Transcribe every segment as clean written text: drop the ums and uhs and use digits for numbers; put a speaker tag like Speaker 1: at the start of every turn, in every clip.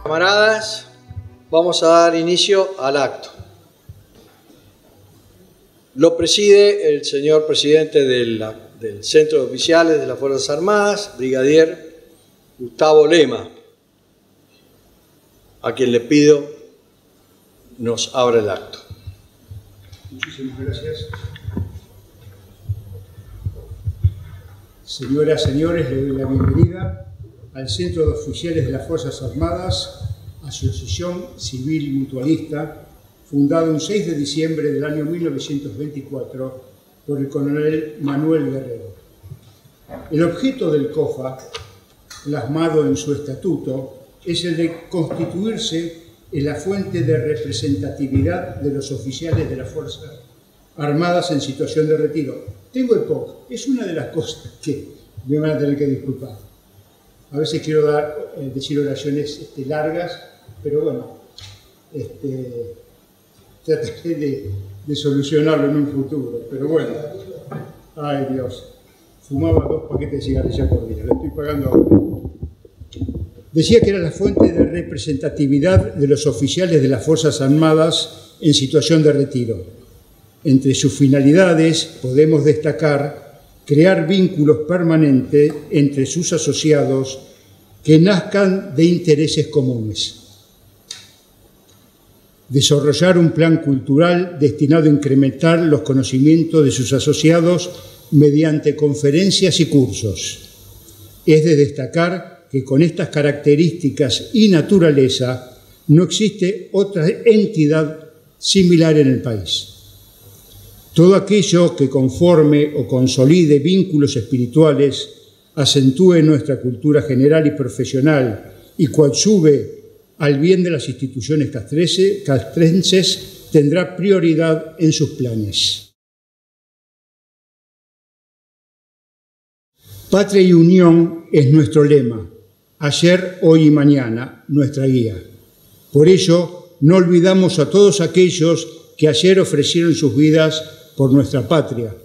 Speaker 1: Camaradas, vamos a dar inicio al acto. Lo preside el señor presidente del Centro de Oficiales de las Fuerzas Armadas, brigadier Gustavo Lema, a quien le pido nos abra el acto.
Speaker 2: Muchísimas gracias. Señoras, señores, le doy la bienvenida al Centro de Oficiales de las Fuerzas Armadas, Asociación Civil Mutualista, fundado un 6 de diciembre del año 1924 por el coronel Manuel Guerrero. El objeto del COFA, plasmado en su estatuto, es el de constituirse en la fuente de representatividad de los oficiales de las Fuerzas Armadas en situación de retiro. Tengo EPOC, es una de las cosas que me van a tener que disculpar. A veces quiero decir oraciones largas, pero bueno, trataré de solucionarlo en un futuro. Pero bueno, ay Dios, fumaba 2 paquetes de cigarrillas por día, le estoy pagando ahora. Decía que era la fuente de representatividad de los oficiales de las Fuerzas Armadas en situación de retiro. Entre sus finalidades podemos destacar crear vínculos permanentes entre sus asociados que nazcan de intereses comunes. Desarrollar un plan cultural destinado a incrementar los conocimientos de sus asociados mediante conferencias y cursos. Es de destacar que con estas características y naturaleza no existe otra entidad similar en el país. Todo aquello que conforme o consolide vínculos espirituales, acentúe nuestra cultura general y profesional y coadyuve al bien de las instituciones castrenses, tendrá prioridad en sus planes. Patria y unión es nuestro lema, ayer, hoy y mañana, nuestra guía. Por ello, no olvidamos a todos aquellos que ayer ofrecieron sus vidas por nuestra patria.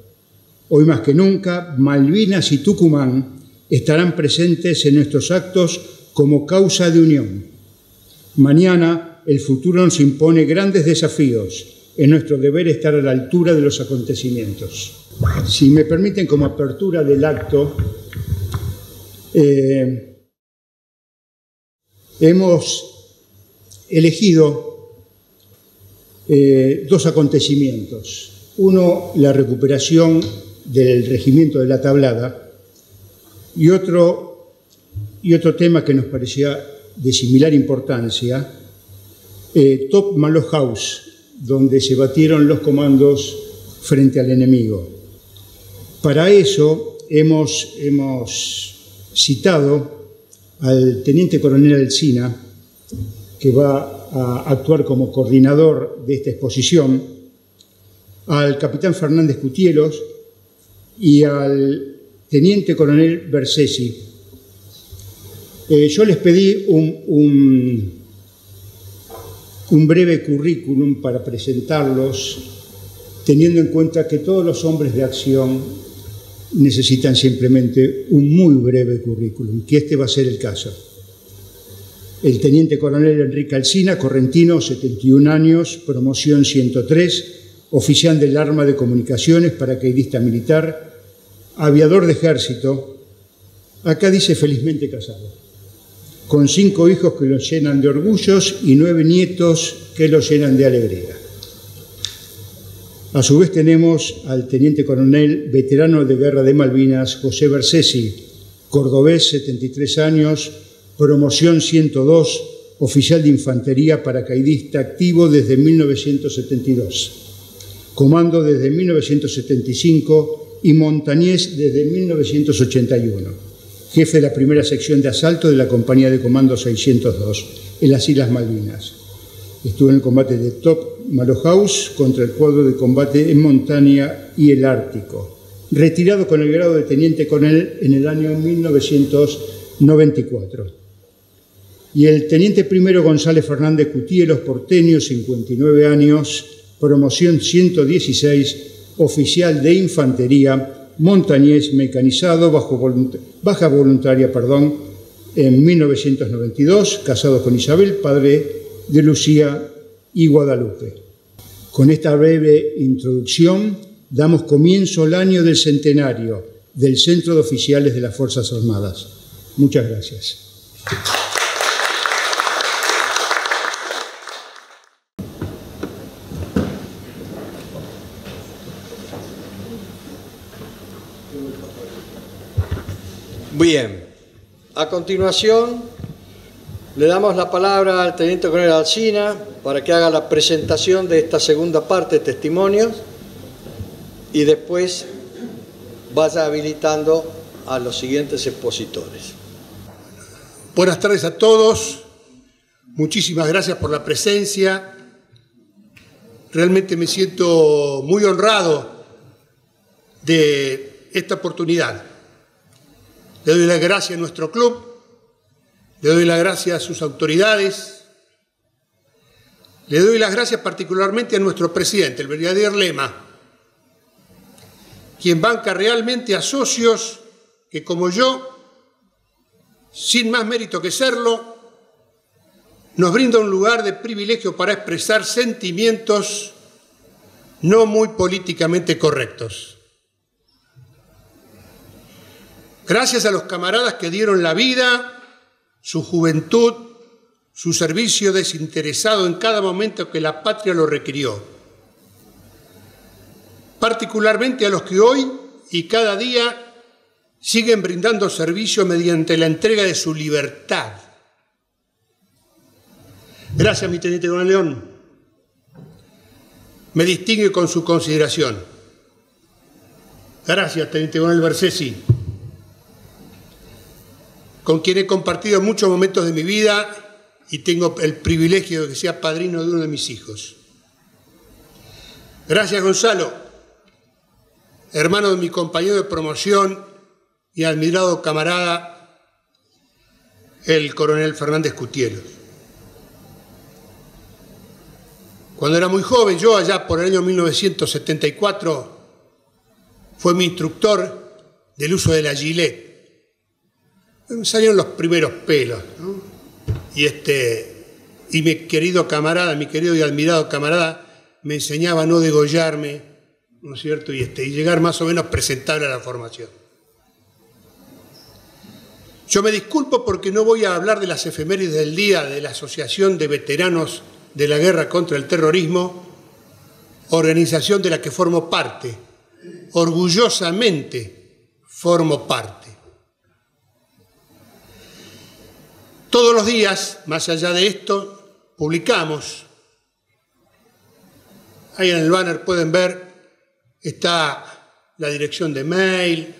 Speaker 2: Hoy más que nunca, Malvinas y Tucumán estarán presentes en nuestros actos como causa de unión. Mañana, el futuro nos impone grandes desafíos. Es nuestro deber estar a la altura de los acontecimientos. Si me permiten, como apertura del acto, hemos elegido 2 acontecimientos. Uno, la recuperación del regimiento de la Tablada, y otro tema que nos parecía de similar importancia, Top Malo House, donde se batieron los comandos frente al enemigo. Para eso hemos citado al teniente coronel Alsina, que va a actuar como coordinador de esta exposición, al capitán Fernández Cutielos y al teniente coronel Bersesi. Yo les pedí un breve currículum para presentarlos, teniendo en cuenta que todos los hombres de acción necesitan simplemente un muy breve currículum, que este va a ser el caso. El teniente coronel Enrique Alsina, correntino, 71 años, promoción 103, oficial del arma de comunicaciones, paracaidista militar, aviador de ejército, acá dice felizmente casado, con 5 hijos que los llenan de orgullos y 9 nietos que los llenan de alegría. A su vez tenemos al teniente coronel veterano de guerra de Malvinas, José Bersesi, cordobés, 73 años, promoción 102, oficial de infantería, paracaidista activo desde 1972. Comando desde 1975 y montañés desde 1981. Jefe de la primera sección de asalto de la compañía de comando 602 en las Islas Malvinas. Estuvo en el combate de Top Malo House contra el cuadro de combate en montaña y el Ártico. Retirado con el grado de teniente coronel en el año 1994. Y el teniente primero González Fernández Cutielos, porteño, 59 años, promoción 116, oficial de infantería, montañés mecanizado, baja voluntaria, en 1992, casado con Isabel, padre de Lucía y Guadalupe. Con esta breve introducción damos comienzo al año del centenario del Centro de Oficiales de las Fuerzas Armadas. Muchas gracias.
Speaker 1: Bien, a continuación le damos la palabra al Teniente Coronel Alsina para que haga la presentación de esta segunda parte de testimonios y después vaya habilitando a los siguientes expositores.
Speaker 3: Buenas tardes a todos, muchísimas gracias por la presencia. Realmente me siento muy honrado de esta oportunidad. Le doy las gracias a nuestro club, le doy las gracias a sus autoridades, le doy las gracias particularmente a nuestro presidente, el brigadier Lema, quien banca realmente a socios que, como yo, sin más mérito que serlo, nos brinda un lugar de privilegio para expresar sentimientos no muy políticamente correctos. Gracias a los camaradas que dieron la vida, su juventud, su servicio desinteresado en cada momento que la patria lo requirió. Particularmente a los que hoy y cada día siguen brindando servicio mediante la entrega de su libertad. Gracias, mi Teniente Coronel León. Me distingue con su consideración. Gracias, Teniente Coronel Bersesi, con quien he compartido muchos momentos de mi vida y tengo el privilegio de que sea padrino de uno de mis hijos. Gracias, Gonzalo, hermano de mi compañero de promoción y admirado camarada, el coronel Fernández Cutielo. Cuando era muy joven, yo allá por el año 1974, fue mi instructor del uso de la gilet. Me salieron los primeros pelos, ¿no? Y mi querido camarada, mi querido y admirado camarada, me enseñaba a no degollarme, ¿no es cierto? Y llegar más o menos presentable a la formación. Yo me disculpo porque no voy a hablar de las efemérides del día de la Asociación de Veteranos de la Guerra contra el Terrorismo, organización de la que formo parte, orgullosamente formo parte. Todos los días, más allá de esto, publicamos, ahí en el banner pueden ver, está la dirección de mail,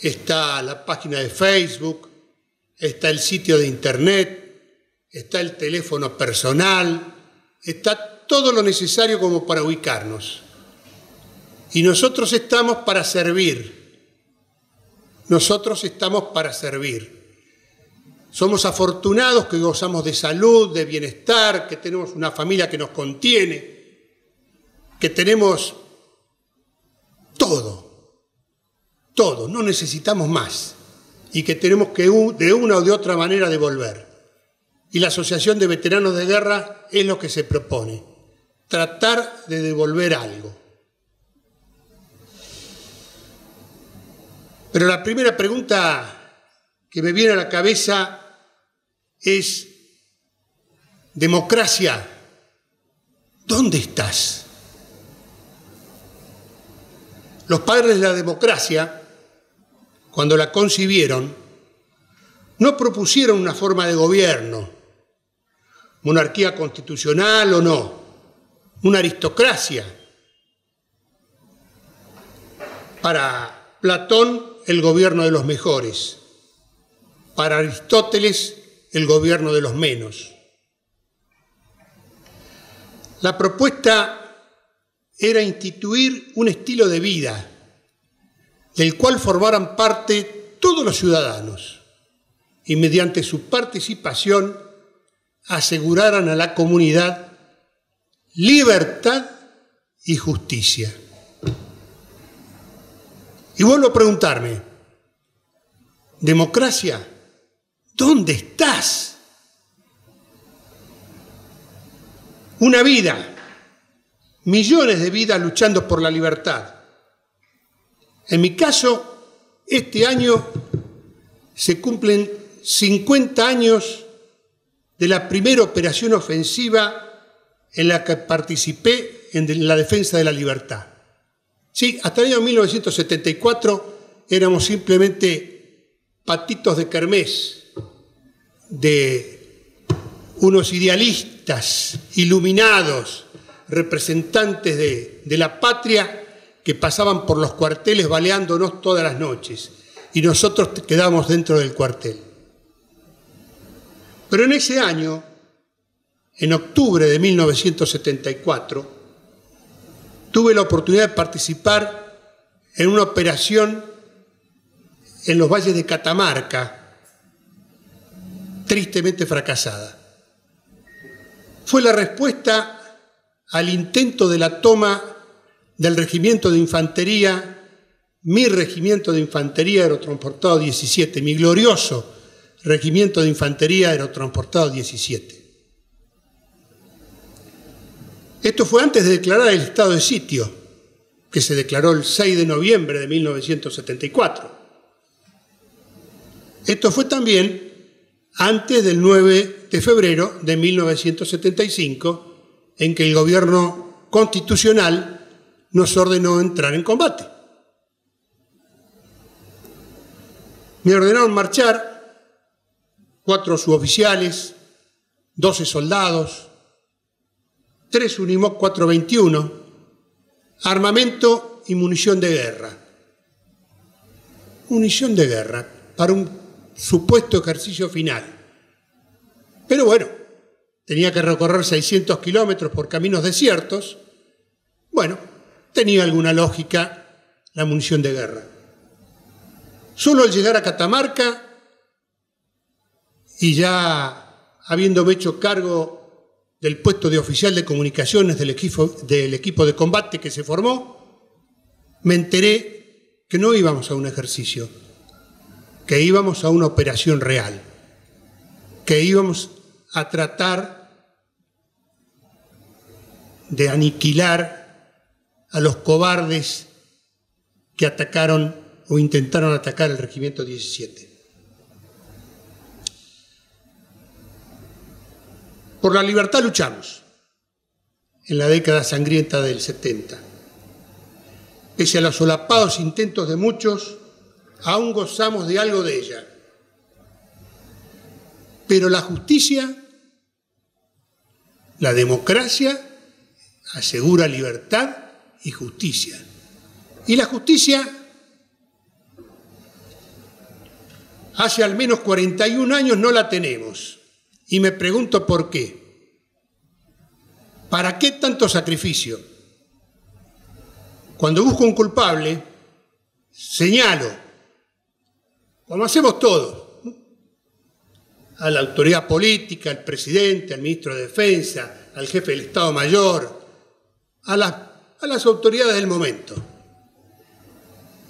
Speaker 3: está la página de Facebook, está el sitio de internet, está el teléfono personal, está todo lo necesario como para ubicarnos. Y nosotros estamos para servir. Nosotros estamos para servir. Somos afortunados que gozamos de salud, de bienestar, que tenemos una familia que nos contiene, que tenemos todo, no necesitamos más, y que tenemos que de una o de otra manera devolver. Y la Asociación de Veteranos de Guerra es lo que se propone, tratar de devolver algo. Pero la primera pregunta que me viene a la cabeza es: democracia, ¿dónde estás? Los padres de la democracia, cuando la concibieron, no propusieron una forma de gobierno, monarquía constitucional o no, una aristocracia. Para Platón, el gobierno de los mejores. Para Aristóteles, el gobierno de los menos. La propuesta era instituir un estilo de vida del cual formaran parte todos los ciudadanos y mediante su participación aseguraran a la comunidad libertad y justicia. Y vuelvo a preguntarme, democracia, ¿dónde estás? Una vida, millones de vidas luchando por la libertad. En mi caso, este año se cumplen 50 años de la primera operación ofensiva en la que participé en la defensa de la libertad. Sí, hasta el año 1974 éramos simplemente patitos de kermés de unos idealistas iluminados, representantes de la patria, que pasaban por los cuarteles baleándonos todas las noches, y nosotros quedamos dentro del cuartel. Pero en ese año, en octubre de 1974, tuve la oportunidad de participar en una operación en los valles de Catamarca, tristemente fracasada. Fue la respuesta al intento de la toma del regimiento de infantería, mi regimiento de infantería aerotransportado 17, mi glorioso regimiento de infantería aerotransportado 17. Esto fue antes de declarar el estado de sitio, que se declaró el 6 de noviembre de 1974. Esto fue también antes del 9 de febrero de 1975, en que el gobierno constitucional nos ordenó entrar en combate. Me ordenaron marchar 4 suboficiales, 12 soldados, 3 Unimog 421, armamento y munición de guerra. Munición de guerra para un supuesto ejercicio final. Pero bueno, tenía que recorrer 600 kilómetros por caminos desiertos. Bueno, tenía alguna lógica la munición de guerra. Solo al llegar a Catamarca, y ya habiéndome hecho cargo del puesto de oficial de comunicaciones del equipo de combate que se formó, me enteré que no íbamos a un ejercicio, que íbamos a una operación real, que íbamos a tratar de aniquilar a los cobardes que atacaron o intentaron atacar el regimiento 17. Por la libertad luchamos en la década sangrienta del 70. Pese a los solapados intentos de muchos, aún gozamos de algo de ella. Pero la justicia, la democracia, asegura libertad y justicia. Y la justicia, hace al menos 41 años no la tenemos. Y me pregunto por qué. ¿Para qué tanto sacrificio? Cuando busco un culpable, señalo, como hacemos todos, a la autoridad política, al presidente, al ministro de Defensa, al jefe del Estado Mayor, a las autoridades del momento.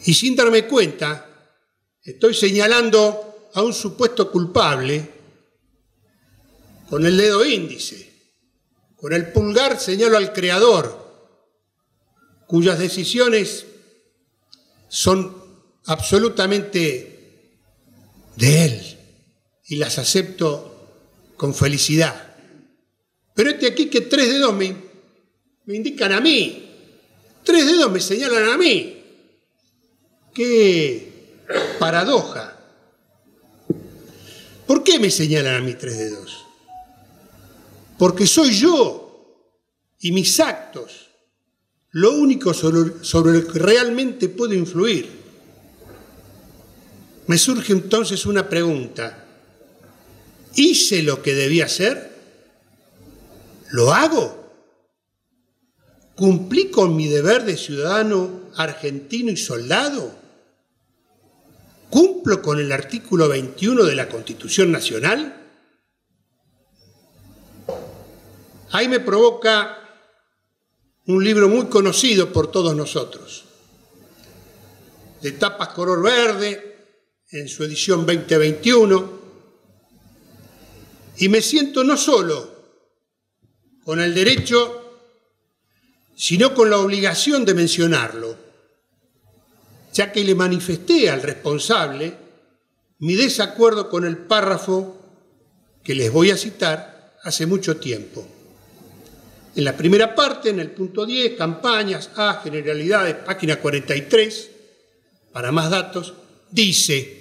Speaker 3: Y sin darme cuenta, estoy señalando a un supuesto culpable con el dedo índice. Con el pulgar señalo al creador, cuyas decisiones son absolutamente de él y las acepto con felicidad. Pero aquí que 3 dedos me indican a mí, 3 dedos me señalan a mí. ¡Qué paradoja! ¿Por qué me señalan a mí 3 dedos? Porque soy yo y mis actos lo único sobre lo que realmente puedo influir. Me surge entonces una pregunta. ¿Hice lo que debía hacer? ¿Lo hago? ¿Cumplí con mi deber de ciudadano argentino y soldado? ¿Cumplo con el artículo 21 de la Constitución Nacional? Ahí me provoca un libro muy conocido por todos nosotros, de tapas color verde, en su edición 2021, y me siento no solo con el derecho, sino con la obligación de mencionarlo, ya que le manifesté al responsable mi desacuerdo con el párrafo que les voy a citar hace mucho tiempo. En la primera parte, en el punto 10, campañas, generalidades, página 43, para más datos, dice: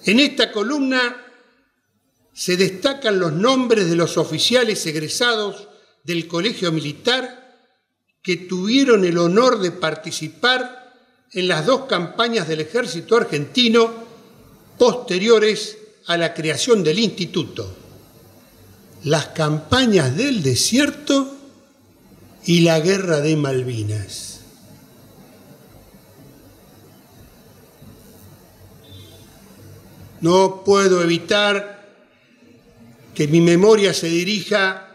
Speaker 3: en esta columna se destacan los nombres de los oficiales egresados del Colegio Militar que tuvieron el honor de participar en las dos campañas del Ejército Argentino posteriores a la creación del Instituto: las campañas del desierto y la Guerra de Malvinas. No puedo evitar que mi memoria se dirija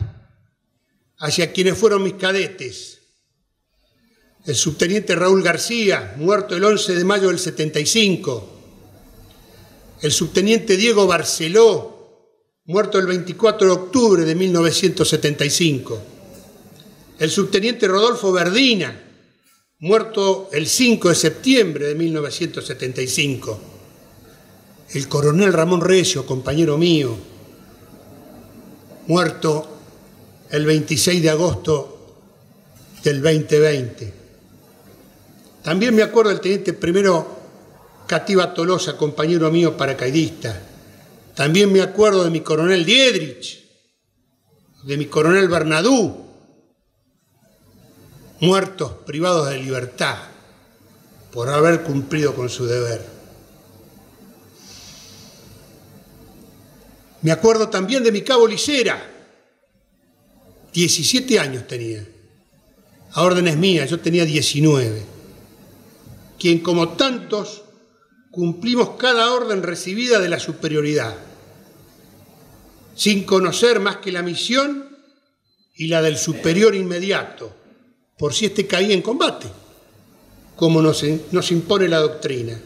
Speaker 3: hacia quienes fueron mis cadetes. El subteniente Raúl García, muerto el 11 de mayo del 75. El subteniente Diego Barceló, muerto el 24 de octubre de 1975. El subteniente Rodolfo Verdina, muerto el 5 de septiembre de 1975. El coronel Ramón Recio, compañero mío, muerto el 26 de agosto del 2020. También me acuerdo del teniente primero Cativa Tolosa, compañero mío paracaidista. También me acuerdo de mi coronel Diedrich, de mi coronel Bernadú, muertos privados de libertad por haber cumplido con su deber. Me acuerdo también de mi cabo Lisera, 17 años tenía, a órdenes mías, yo tenía 19, quien como tantos cumplimos cada orden recibida de la superioridad, sin conocer más que la misión y la del superior inmediato, por si éste caía en combate, como nos impone la doctrina.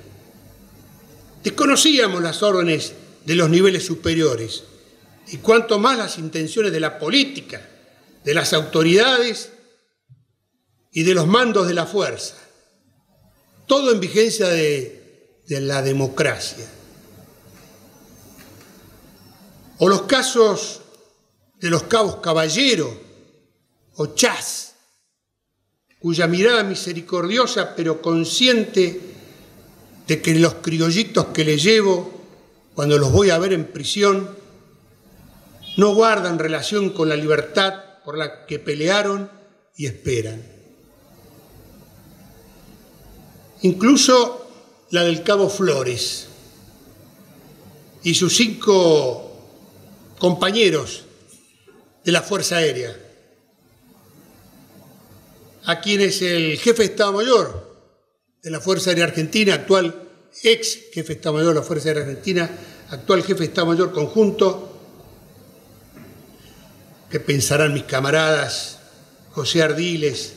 Speaker 3: Desconocíamos las órdenes de los niveles superiores, y cuanto más las intenciones de la política, de las autoridades y de los mandos de la fuerza, todo en vigencia de la democracia. O los casos de los cabos Caballero o Chas, cuya mirada misericordiosa pero consciente de que los criollitos que le llevo cuando los voy a ver en prisión no guardan relación con la libertad por la que pelearon y esperan. Incluso la del cabo Flores y sus 5 compañeros de la Fuerza Aérea, a quienes el jefe de Estado Mayor de la Fuerza Aérea Argentina, actual ex jefe de Estado Mayor de la Fuerza Aérea Argentina, actual jefe de Estado Mayor conjunto, ¿qué pensarán mis camaradas José Ardiles,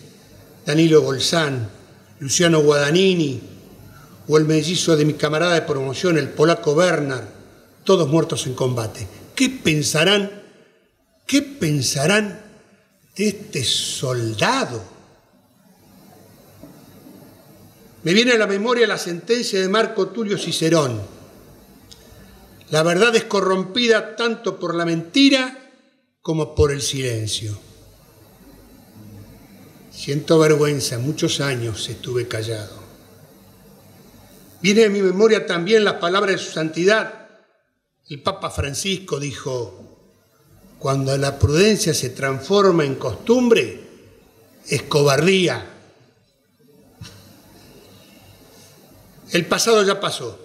Speaker 3: Danilo Bolzán, Luciano Guadagnini, o el mellizo de mi camarada de promoción, el polaco Bernard, todos muertos en combate? ¿Qué pensarán de este soldado? Me viene a la memoria la sentencia de Marco Tulio Cicerón: la verdad es corrompida tanto por la mentira como por el silencio. Siento vergüenza, muchos años estuve callado. Viene a mi memoria también las palabras de su santidad. El Papa Francisco dijo: cuando la prudencia se transforma en costumbre, es cobardía. El pasado ya pasó.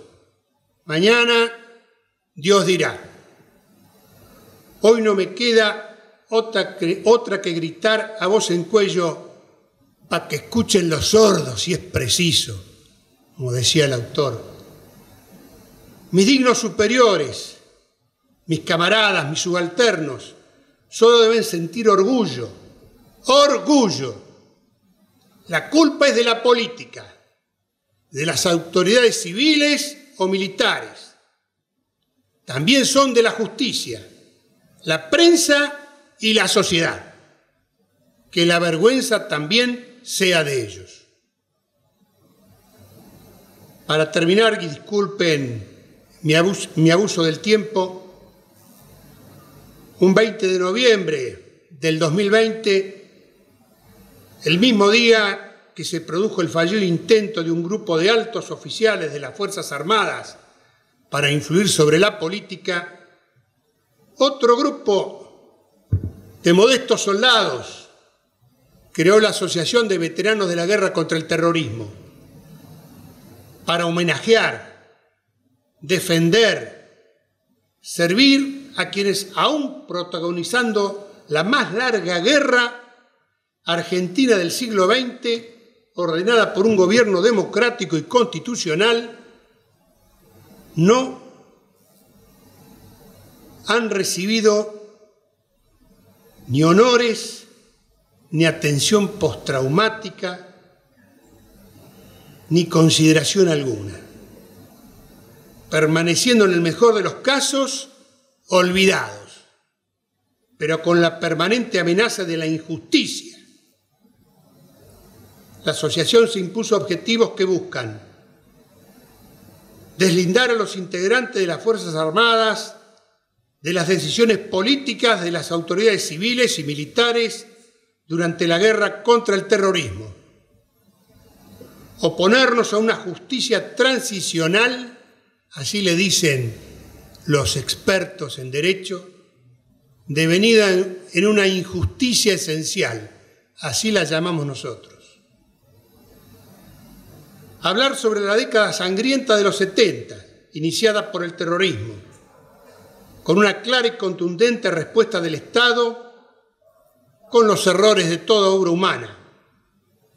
Speaker 3: Mañana Dios dirá. Hoy no me queda otra que gritar a voz en cuello para que escuchen los sordos si es preciso, como decía el autor. Mis dignos superiores, mis camaradas, mis subalternos, solo deben sentir orgullo. Orgullo. La culpa es de la política, de las autoridades civiles o militares. También son de la justicia, la prensa y la sociedad. Que la vergüenza también sea de ellos. Para terminar, y disculpen mi abuso del tiempo, un 20 de noviembre del 2020, el mismo día que se produjo el fallido intento de un grupo de altos oficiales de las Fuerzas Armadas para influir sobre la política, otro grupo de modestos soldados creó la Asociación de Veteranos de la Guerra contra el Terrorismo para homenajear, defender, servir a quienes, aún protagonizando la más larga guerra argentina del siglo XX, ordenada por un gobierno democrático y constitucional, no han recibido ni honores, ni atención postraumática, ni consideración alguna, permaneciendo en el mejor de los casos olvidados, pero con la permanente amenaza de la injusticia. La asociación se impuso objetivos que buscan deslindar a los integrantes de las Fuerzas Armadas de las decisiones políticas de las autoridades civiles y militares durante la guerra contra el terrorismo, oponernos a una justicia transicional, así le dicen los expertos en derecho, devenida en una injusticia esencial, así la llamamos nosotros. Hablar sobre la década sangrienta de los 70, iniciada por el terrorismo, con una clara y contundente respuesta del Estado, con los errores de toda obra humana,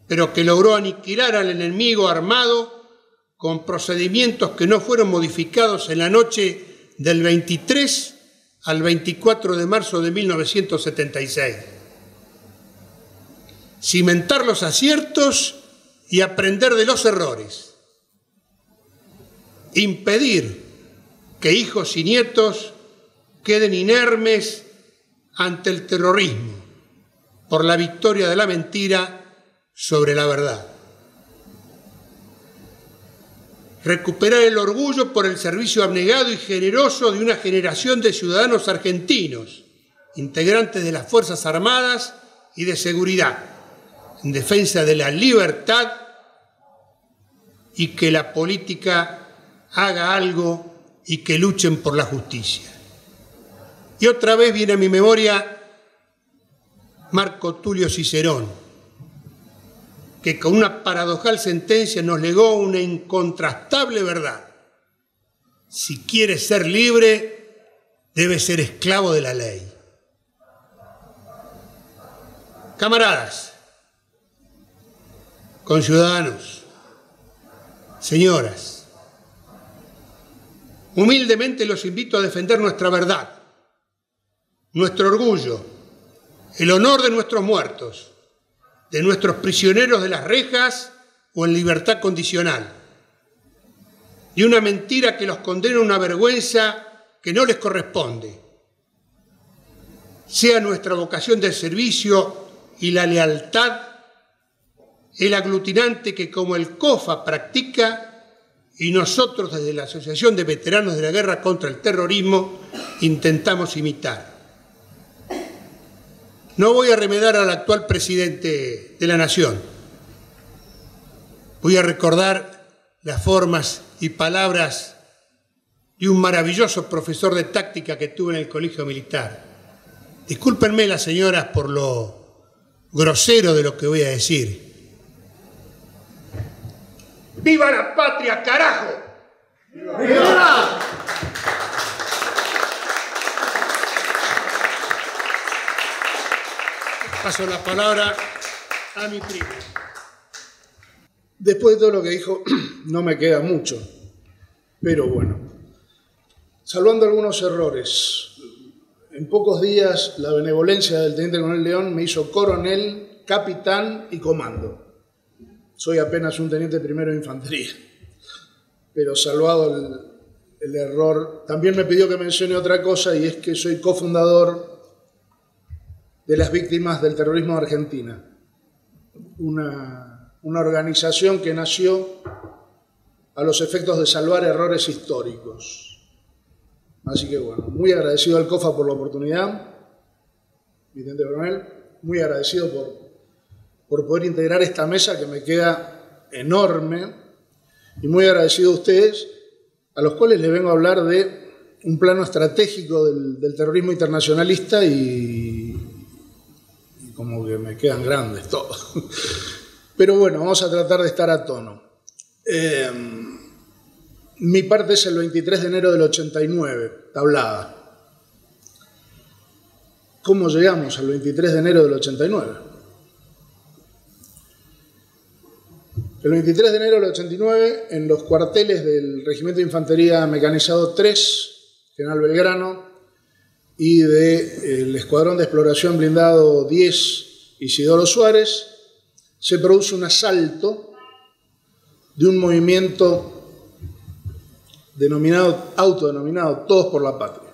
Speaker 3: pero que logró aniquilar al enemigo armado con procedimientos que no fueron modificados en la noche del 23 al 24 de marzo de 1976. Cimentar los aciertos y aprender de los errores. Impedir que hijos y nietos queden inermes ante el terrorismo por la victoria de la mentira sobre la verdad. Recuperar el orgullo por el servicio abnegado y generoso de una generación de ciudadanos argentinos, integrantes de las Fuerzas Armadas y de Seguridad, en defensa de la libertad, y que la política haga algo y que luchen por la justicia. Y otra vez viene a mi memoria Marco Tulio Cicerón, que con una paradojal sentencia nos legó una incontrastable verdad. Si quiere ser libre, debe ser esclavo de la ley. Camaradas, conciudadanos, señoras, humildemente los invito a defender nuestra verdad, nuestro orgullo, el honor de nuestros muertos, de nuestros prisioneros de las rejas o en libertad condicional, y una mentira que los condena a una vergüenza que no les corresponde. Sea nuestra vocación de servicio y la lealtad el aglutinante que como el COFA practica y nosotros desde la Asociación de Veteranos de la Guerra contra el Terrorismo intentamos imitar. No voy a remedar al actual presidente de la Nación. Voy a recordar las formas y palabras de un maravilloso profesor de táctica que tuve en el colegio militar. Discúlpenme las señoras por lo grosero de lo que voy a decir. ¡Viva la patria, carajo! ¡Viva! Paso la palabra a mi primo.
Speaker 4: Después de todo lo que dijo, no me queda mucho, pero bueno. Salvando algunos errores, en pocos días la benevolencia del teniente coronel León me hizo coronel, capitán y comando. Soy apenas un teniente primero de infantería. pero salvado el error. También me pidió que mencione otra cosa, y es que soy cofundador de las víctimas del terrorismo de Argentina, una organización que nació a los efectos de salvar errores históricos. Así que bueno, muy agradecido al COFA por la oportunidad, mi teniente coronel, muy agradecido por poder integrar esta mesa que me queda enorme, y muy agradecido a ustedes, a los cuales les vengo a hablar de un plano estratégico del terrorismo internacionalista, y como que me quedan grandes todos. Pero bueno, vamos a tratar de estar a tono. Mi parte es el 23 de enero del 89, tablada. ¿Cómo llegamos al 23 de enero del 89? El 23 de enero del 89, en los cuarteles del Regimiento de Infantería Mecanizado 3, General Belgrano, y del Escuadrón de Exploración Blindado 10, Isidoro Suárez, se produce un asalto de un movimiento autodenominado Todos por la Patria.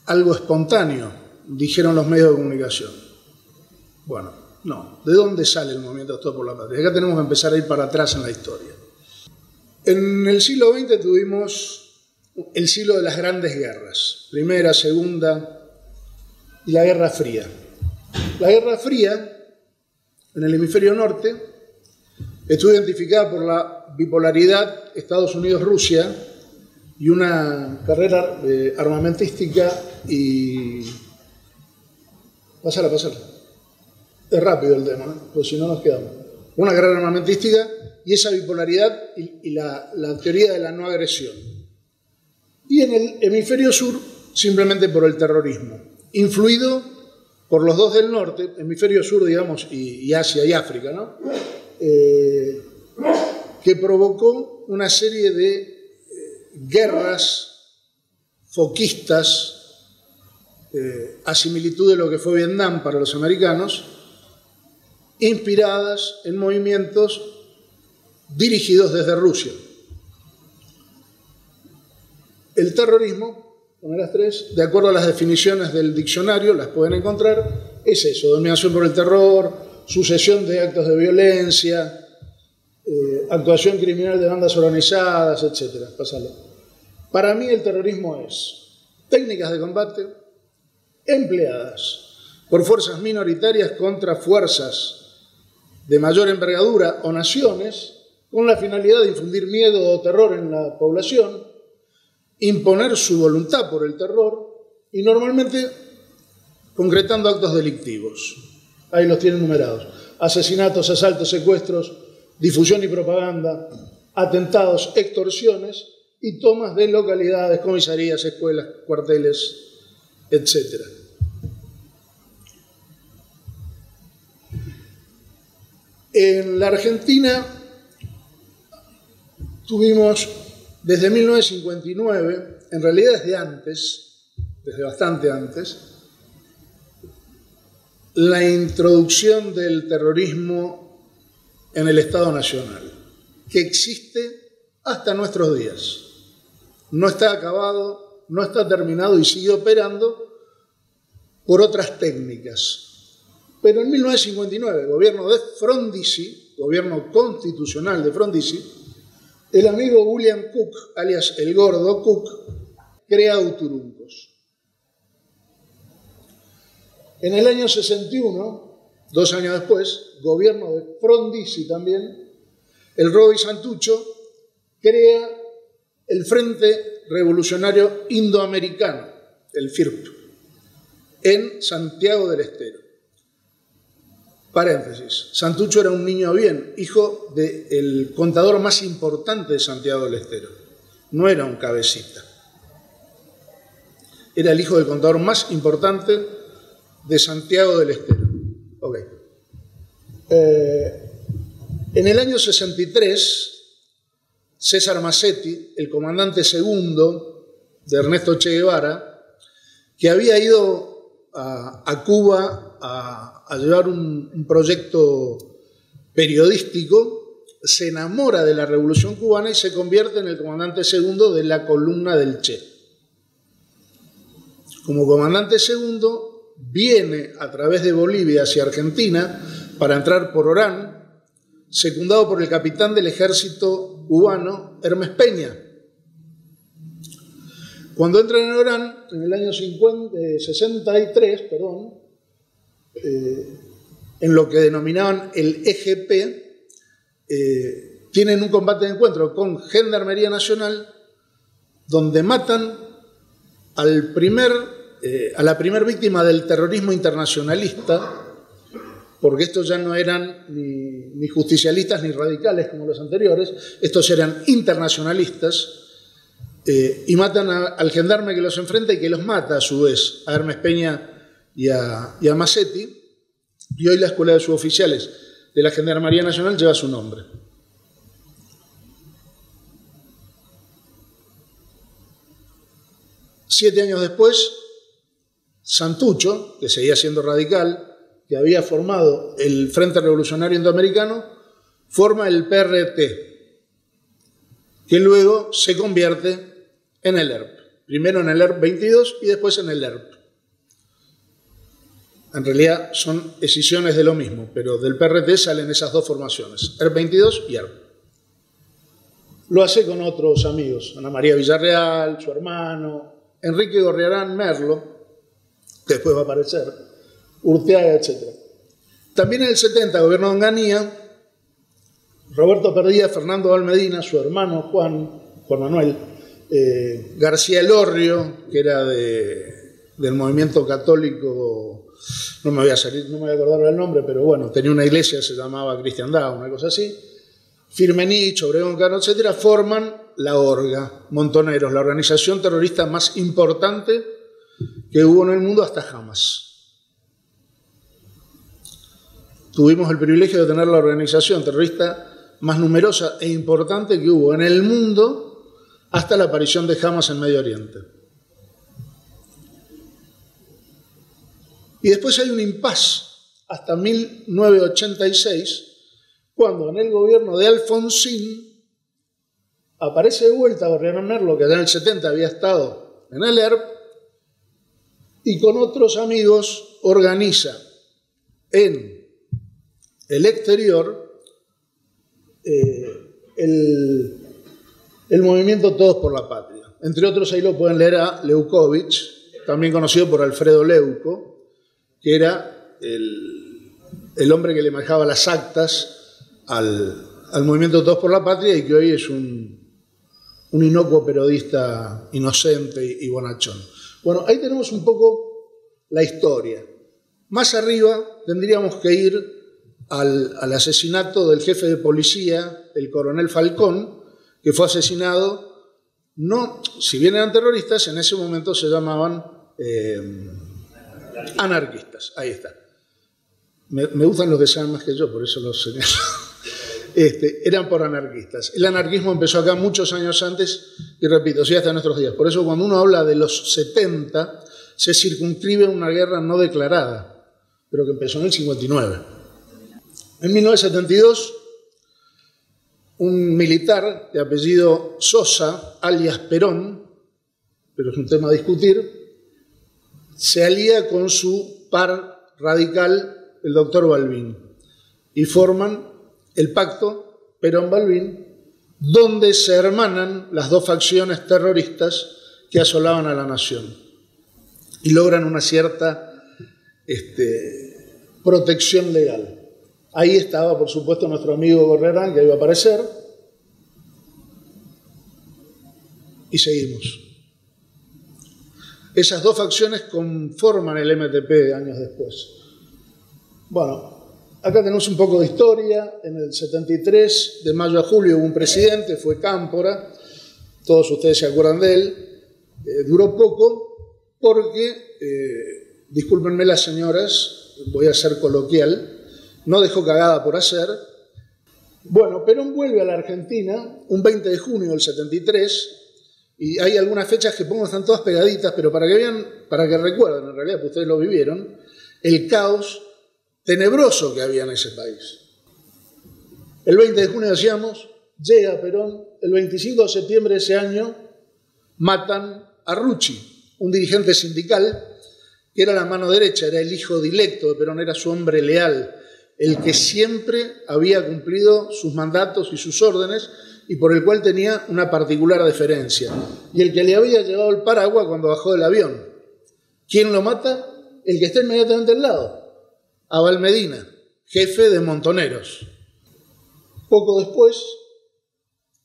Speaker 4: Algo espontáneo, dijeron los medios de comunicación. Bueno, no. ¿De dónde sale el movimiento Todos por la Patria? Acá tenemos que empezar a ir para atrás en la historia. En el siglo XX tuvimos el siglo de las grandes guerras, Primera, Segunda y la Guerra Fría. La Guerra Fría, en el hemisferio norte, estuvo identificada por la bipolaridad Estados Unidos-Rusia y una carrera armamentística y... Pasala. Es rápido el tema, pues si no nos quedamos. Una carrera armamentística y esa bipolaridad y la teoría de la no agresión. Y en el hemisferio sur, simplemente por el terrorismo, influido por los dos del norte, hemisferio sur, digamos, y Asia y África, ¿no? Que provocó una serie de guerras foquistas, a similitud de lo que fue Vietnam para los americanos, inspiradas en movimientos dirigidos desde Rusia. El terrorismo, una de las tres, de acuerdo a las definiciones del diccionario, las pueden encontrar, es eso: dominación por el terror, sucesión de actos de violencia, actuación criminal de bandas organizadas, etc. Pásalo. Para mí el terrorismo es técnicas de combate empleadas por fuerzas minoritarias contra fuerzas de mayor envergadura o naciones, con la finalidad de infundir miedo o terror en la población, imponer su voluntad por el terror y normalmente concretando actos delictivos. Ahí los tienen numerados: asesinatos, asaltos, secuestros, difusión y propaganda, atentados, extorsiones y tomas de localidades, comisarías, escuelas, cuarteles, etc. En la Argentina tuvimos desde 1959, en realidad desde antes, desde bastante antes, la introducción del terrorismo en el Estado Nacional, que existe hasta nuestros días. No está acabado, no está terminado y sigue operando por otras técnicas. Pero en 1959, gobierno de Frondizi, gobierno constitucional de Frondizi, el amigo William Cook, alias el Gordo Cook, crea Uturuncos. En el año 61, 2 años después, gobierno de Frondizi también, el Roy Santucho crea el Frente Revolucionario Indoamericano, el FIRP, en Santiago del Estero. Paréntesis: Santucho era un niño bien, hijo del contador más importante de Santiago del Estero. No era un cabecita. Era el hijo del contador más importante de Santiago del Estero. Okay. En el año 63, César Massetti, el comandante segundo de Ernesto Che Guevara, que había ido a Cuba a llevar un proyecto periodístico, se enamora de la Revolución Cubana y se convierte en el comandante segundo de la columna del Che. Como comandante segundo, viene a través de Bolivia hacia Argentina para entrar por Orán, secundado por el capitán del ejército cubano, Hermes Peña. Cuando entran en Orán, en el año 63, en lo que denominaban el EGP, tienen un combate de encuentro con Gendarmería Nacional, donde matan a la primer víctima del terrorismo internacionalista, porque estos ya no eran ni justicialistas ni radicales como los anteriores, estos eran internacionalistas, y matan al gendarme que los enfrenta y que los mata a su vez, a Hermes Peña y a Massetti, y hoy la Escuela de Suboficiales de la Gendarmería Nacional lleva su nombre. Siete años después, Santucho, que seguía siendo radical, que había formado el Frente Revolucionario Indoamericano, forma el PRT, que luego se convierte en el ERP. Primero en el ERP 22 y después en el ERP. En realidad son escisiones de lo mismo, pero del PRT salen esas dos formaciones, ERP 22 y ERP. Lo hace con otros amigos, Ana María Villarreal, su hermano, Enrique Gorriarán Merlo, que después va a aparecer, Urteaga, etc. También en el 70, gobierno de Onganía, Roberto Perdía, Fernando Valmedina, su hermano Juan Manuel, García Elorrio, que era del movimiento católico, no me voy a acordar el nombre, pero bueno, tenía una iglesia que se llamaba Cristiandad, una cosa así, Firmenich, Obregón Cano, etc., forman la Orga, Montoneros, la organización terrorista más importante que hubo en el mundo hasta jamás. Tuvimos el privilegio de tener la organización terrorista más numerosa e importante que hubo en el mundo hasta la aparición de Hamas en Medio Oriente. Y después hay un impasse hasta 1986, cuando en el gobierno de Alfonsín aparece de vuelta Gorriarán Merlo, que ya en el 70 había estado en el ERP, y con otros amigos organiza en el exterior el movimiento Todos por la Patria. Entre otros, ahí lo pueden leer a Leukovich, también conocido por Alfredo Leuco, que era el hombre que le manejaba las actas al movimiento Todos por la Patria y que hoy es un inocuo periodista inocente y bonachón. Bueno, ahí tenemos un poco la historia. Más arriba tendríamos que ir al asesinato del jefe de policía, el coronel Falcón, que fue asesinado, si bien eran terroristas, en ese momento se llamaban anarquistas. Ahí está. Me gustan los que saben más que yo, por eso los señalo. Eran por anarquistas. El anarquismo empezó acá muchos años antes y, repito, sí, hasta nuestros días. Por eso cuando uno habla de los 70, se circunscribe una guerra no declarada, pero que empezó en el 59. En 1972, un militar de apellido Sosa, alias Perón, pero es un tema a discutir, se alía con su par radical, el doctor Balbín, y forman el pacto Perón-Balbín, donde se hermanan las dos facciones terroristas que asolaban a la nación y logran una cierta protección legal. Ahí estaba, por supuesto, nuestro amigo Gorriarán, que iba a aparecer, y seguimos. Esas dos facciones conforman el MTP años después. Bueno, acá tenemos un poco de historia. En el 73, de mayo a julio, hubo un presidente, fue Cámpora. Todos ustedes se acuerdan de él. Duró poco porque, discúlpenme las señoras, voy a ser coloquial, no dejó cagada por hacer. Bueno, Perón vuelve a la Argentina un 20 de junio del 73, y hay algunas fechas que pongo, están todas pegaditas, pero para que vean, para que recuerden, en realidad, que ustedes lo vivieron, el caos tenebroso que había en ese país. El 20 de junio, decíamos, llega Perón. El 25 de septiembre de ese año matan a Rucci, un dirigente sindical que era la mano derecha, era el hijo directo de Perón, era su hombre leal, el que siempre había cumplido sus mandatos y sus órdenes y por el cual tenía una particular deferencia. Y el que le había llevado el paraguas cuando bajó del avión. ¿Quién lo mata? El que está inmediatamente al lado, Abal Medina, jefe de Montoneros. Poco después,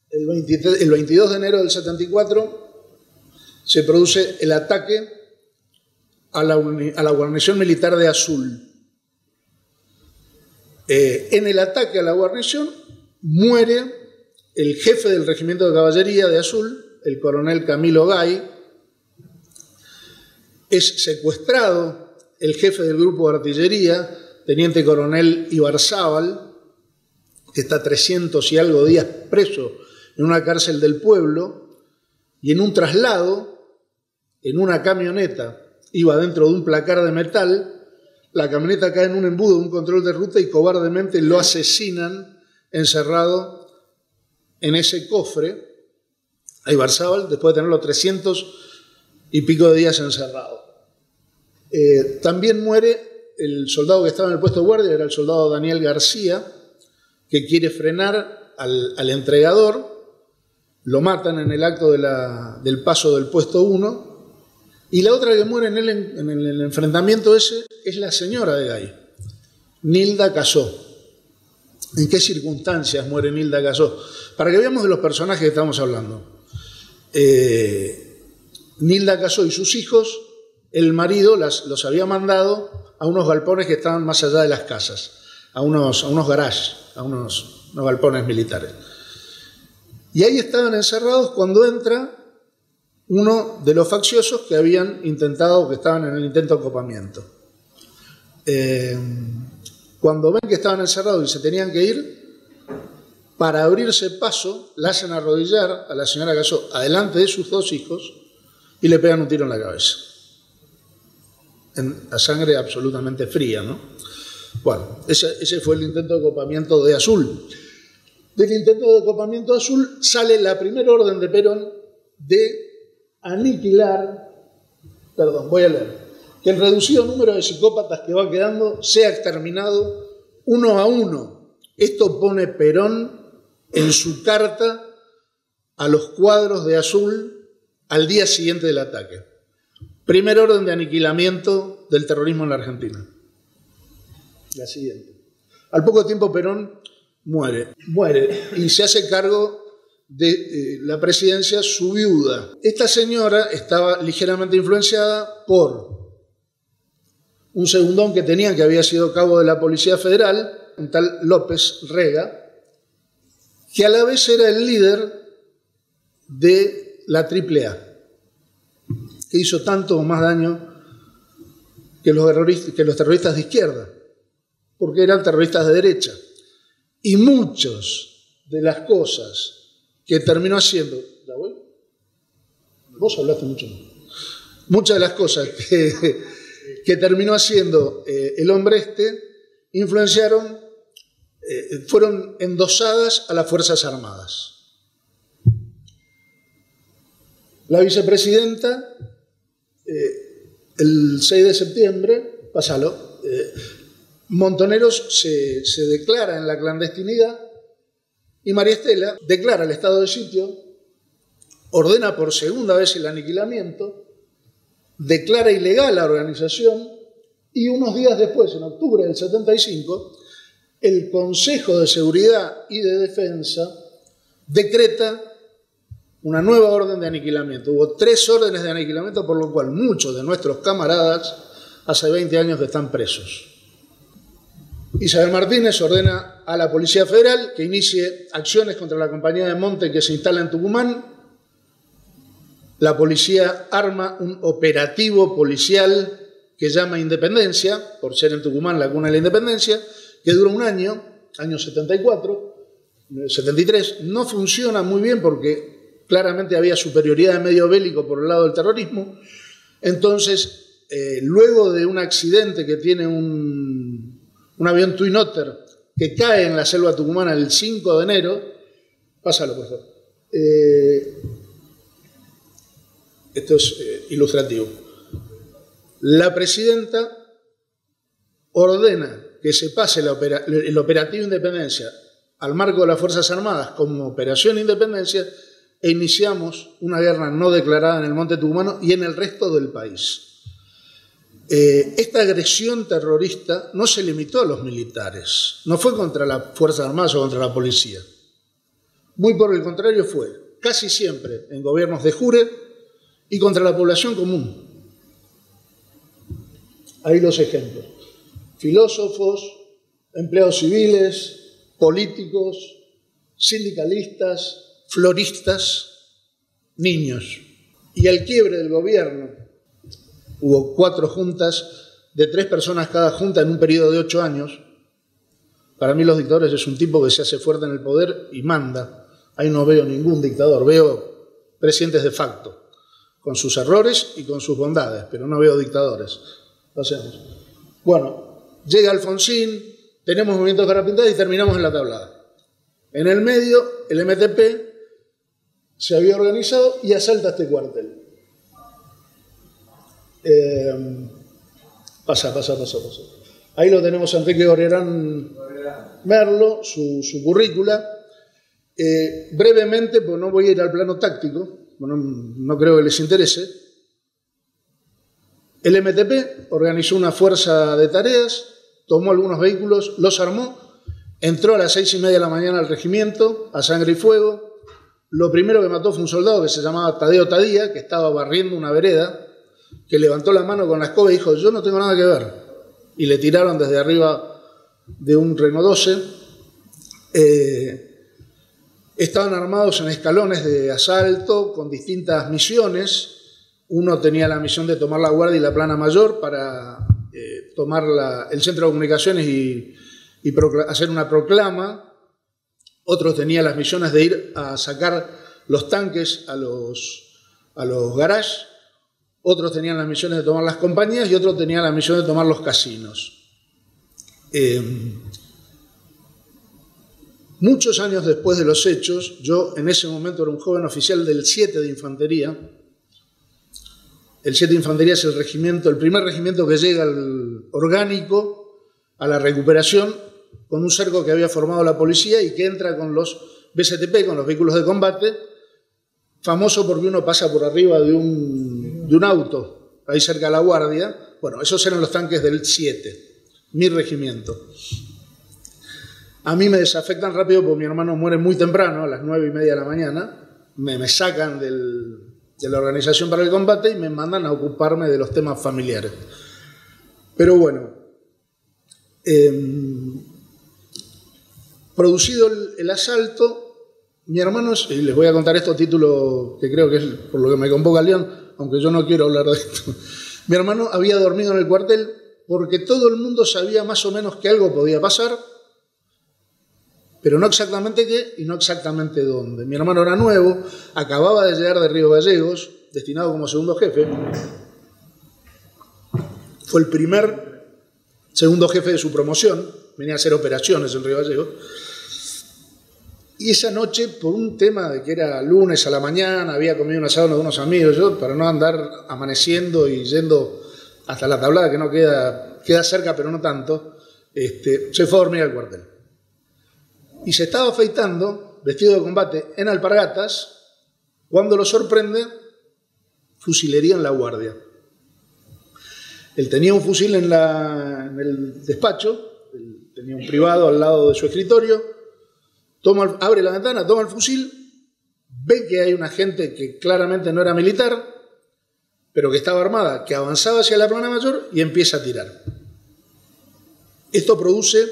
Speaker 4: el 22 de enero del 74, se produce el ataque a la guarnición militar de Azul. En el ataque a la guarnición muere el jefe del regimiento de caballería de Azul, el coronel Camilo Gay. Es secuestrado el jefe del grupo de artillería, teniente coronel Ibarzábal, que está 300 y algo días preso en una cárcel del pueblo, y en un traslado, en una camioneta, iba dentro de un placar de metal, la camioneta cae en un embudo de un control de ruta y cobardemente lo asesinan encerrado en ese cofre a Ibarzábal, después de tenerlo 300 y pico de días encerrado. También muere el soldado que estaba en el puesto de guardia, era el soldado Daniel García, que quiere frenar al entregador, lo matan en el acto del paso del puesto 1, y la otra que muere en el enfrentamiento ese es la señora de Gay, Nilda Casó. ¿En qué circunstancias muere Nilda Casó? Para que veamos de los personajes que estamos hablando. Nilda Casó y sus hijos, el marido los había mandado a unos galpones que estaban más allá de las casas, a unos garages, a unos galpones militares. Y ahí estaban encerrados cuando entra uno de los facciosos que estaban en el intento de acopamiento. Cuando ven que estaban encerrados y se tenían que ir, para abrirse paso, la hacen arrodillar a la señora Casó adelante de sus dos hijos y le pegan un tiro en la cabeza. A sangre absolutamente fría, ¿no? Bueno, ese fue el intento de acopamiento de Azul. Del intento de acopamiento de Azul sale la primera orden de Perón de aniquilar, voy a leer, que el reducido número de psicópatas que va quedando sea exterminado uno a uno. Esto pone Perón en su carta a los cuadros de Azul al día siguiente del ataque. Primer orden de aniquilamiento del terrorismo en la Argentina. La siguiente. Al poco tiempo Perón muere y se hace cargo de la presidencia su viuda. Esta señora estaba ligeramente influenciada por un segundón que tenía, que había sido cabo de la Policía Federal, un tal López Rega, que a la vez era el líder de la AAA, que hizo tanto o más daño que los terroristas de izquierda, porque eran terroristas de derecha. Y muchas de las cosas que terminó haciendo, ¿la voy? Vos hablaste mucho más. Muchas de las cosas que terminó haciendo el hombre influenciaron, fueron endosadas a las Fuerzas Armadas. La vicepresidenta, el 6 de septiembre, Montoneros se declara en la clandestinidad y María Estela declara el estado de sitio, ordena por segunda vez el aniquilamiento, declara ilegal la organización y unos días después, en octubre del 75, el Consejo de Seguridad y de Defensa decreta una nueva orden de aniquilamiento. Hubo 3 órdenes de aniquilamiento, por lo cual muchos de nuestros camaradas hace 20 años que están presos. Isabel Martínez ordena a la Policía Federal que inicie acciones contra la compañía de monte que se instala en Tucumán. La policía arma un operativo policial que llama Independencia, por ser en Tucumán la cuna de la Independencia, que dura un año 73, no funciona muy bien porque claramente había superioridad de medio bélico por el lado del terrorismo. Entonces, luego de un accidente que tiene un avión Twin Otter que cae en la selva tucumana el 5 de enero. Pásalo, por favor. Esto es ilustrativo. La presidenta ordena que se pase el operativo Independencia al marco de las Fuerzas Armadas como Operación Independencia e iniciamos una guerra no declarada en el Monte Tucumano y en el resto del país. Esta agresión terrorista no se limitó a los militares, no fue contra las Fuerzas Armadas o contra la policía. Muy por el contrario fue, casi siempre, en gobiernos de jure y contra la población común. Ahí los ejemplos. Filósofos, empleados civiles, políticos, sindicalistas, floristas, niños. Y al quiebre del gobierno, hubo 4 juntas de 3 personas cada junta en un periodo de 8 años. Para mí los dictadores es un tipo que se hace fuerte en el poder y manda. Ahí no veo ningún dictador, veo presidentes de facto, con sus errores y con sus bondades, pero no veo dictadores. Pasemos. Bueno, llega Alfonsín, tenemos movimientos de cara pintada y terminamos en la tablada. En el medio, el MTP se había organizado y asalta este cuartel. Pasa. Ahí lo tenemos a Enrique Gorriarán Merlo, su currícula. Brevemente, pues no voy a ir al plano táctico, no creo que les interese. El MTP organizó una fuerza de tareas, tomó algunos vehículos, los armó, entró a las 6:30 de la mañana al regimiento, a sangre y fuego. Lo primero que mató fue un soldado que se llamaba Tadeo Tadía, que estaba barriendo una vereda, que levantó la mano con la escoba y dijo: yo no tengo nada que ver. Y le tiraron desde arriba de un Renault 12. Estaban armados en escalones de asalto con distintas misiones. Uno tenía la misión de tomar la Guardia y la Plana Mayor para tomar el centro de comunicaciones y hacer una proclama. Otro tenía las misiones de ir a sacar los tanques a los garages. Otros tenían las misiones de tomar las compañías y otros tenían la misión de tomar los casinos. Muchos años después de los hechos, yo en ese momento era un joven oficial del 7 de Infantería. El 7 de Infantería es el primer regimiento que llega al orgánico, a la recuperación, con un cerco que había formado la policía y que entra con los BSTP, con los vehículos de combate, famoso porque uno pasa por arriba de un auto, ahí cerca de la Guardia. Bueno, esos eran los tanques del 7, mi regimiento. A mí me desafectan rápido porque mi hermano muere muy temprano, a las 9:30 de la mañana. Me sacan de la organización para el combate y me mandan a ocuparme de los temas familiares. Pero bueno, producido el asalto, mi hermano, y les voy a contar esto a título que creo que es por lo que me convoca León, aunque yo no quiero hablar de esto. Mi hermano había dormido en el cuartel porque todo el mundo sabía más o menos que algo podía pasar, pero no exactamente qué y no exactamente dónde. Mi hermano era nuevo, acababa de llegar de Río Gallegos, destinado como segundo jefe. Fue el primer segundo jefe de su promoción, venía a hacer operaciones en Río Gallegos. Y esa noche, por un tema de que era lunes a la mañana, había comido un asado de unos amigos, yo, para no andar amaneciendo y yendo hasta la tablada, que no queda cerca, pero no tanto, se fue a dormir al cuartel. Y se estaba afeitando, vestido de combate, en alpargatas, cuando lo sorprende fusilería en la Guardia. Él tenía un fusil en el despacho, tenía un privado al lado de su escritorio, abre la ventana, toma el fusil, ve que hay una gente que claramente no era militar, pero que estaba armada, que avanzaba hacia la Plana Mayor y empieza a tirar. Esto produce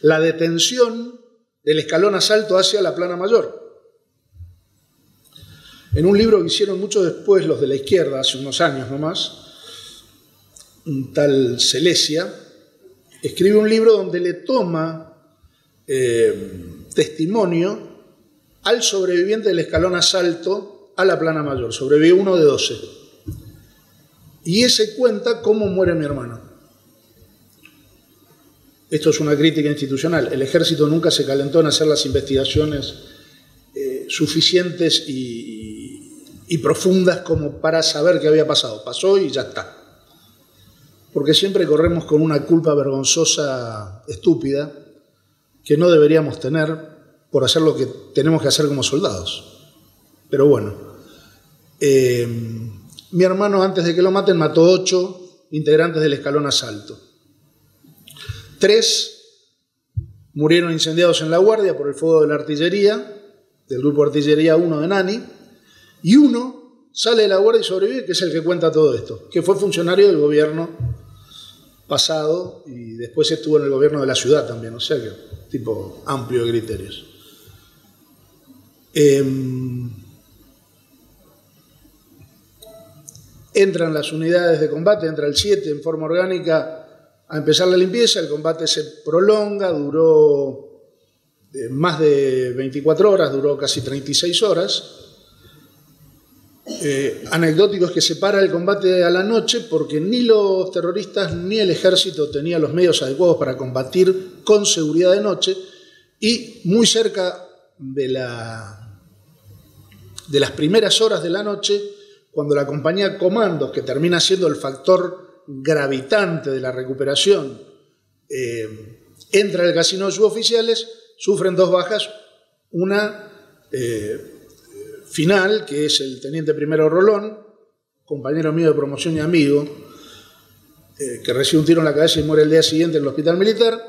Speaker 4: la detención del escalón asalto hacia la Plana Mayor. En un libro que hicieron mucho después los de la izquierda, hace unos años nomás, un tal Celesia, escribe un libro donde le toma testimonio al sobreviviente del escalón asalto a la Plana Mayor. Sobrevivió uno de 12. Y ese cuenta cómo muere mi hermano. esto es una crítica institucional, el ejército nunca se calentó en hacer las investigaciones suficientes y profundas como para saber qué había pasado. Pasó y ya está. Porque siempre corremos con una culpa vergonzosa, estúpida, que no deberíamos tener por hacer lo que tenemos que hacer como soldados. Pero bueno, mi hermano, antes de que lo maten, mató 8 integrantes del escalón asalto. 3 murieron incendiados en la guardia por el fuego de la artillería, del grupo de artillería 1 de Nani, y 1 sale de la guardia y sobrevive, que es el que cuenta todo esto, que fue funcionario del gobierno pasado y después estuvo en el gobierno de la ciudad también, o sea que tipo amplio de criterios. Entran las unidades de combate, entra el 7 en forma orgánica a empezar la limpieza, el combate se prolonga, duró más de 24 horas, duró casi 36 horas. Anecdótico es que se para el combate a la noche porque ni los terroristas ni el ejército tenían los medios adecuados para combatir con seguridad de noche, y muy cerca de las primeras horas de la noche, cuando la compañía Comandos, que termina siendo el factor gravitante de la recuperación, entra al casino de suboficiales, sufren 2 bajas, una final, que es el teniente primero Rolón, compañero mío de promoción y amigo, que recibe un tiro en la cabeza y muere el día siguiente en el hospital militar,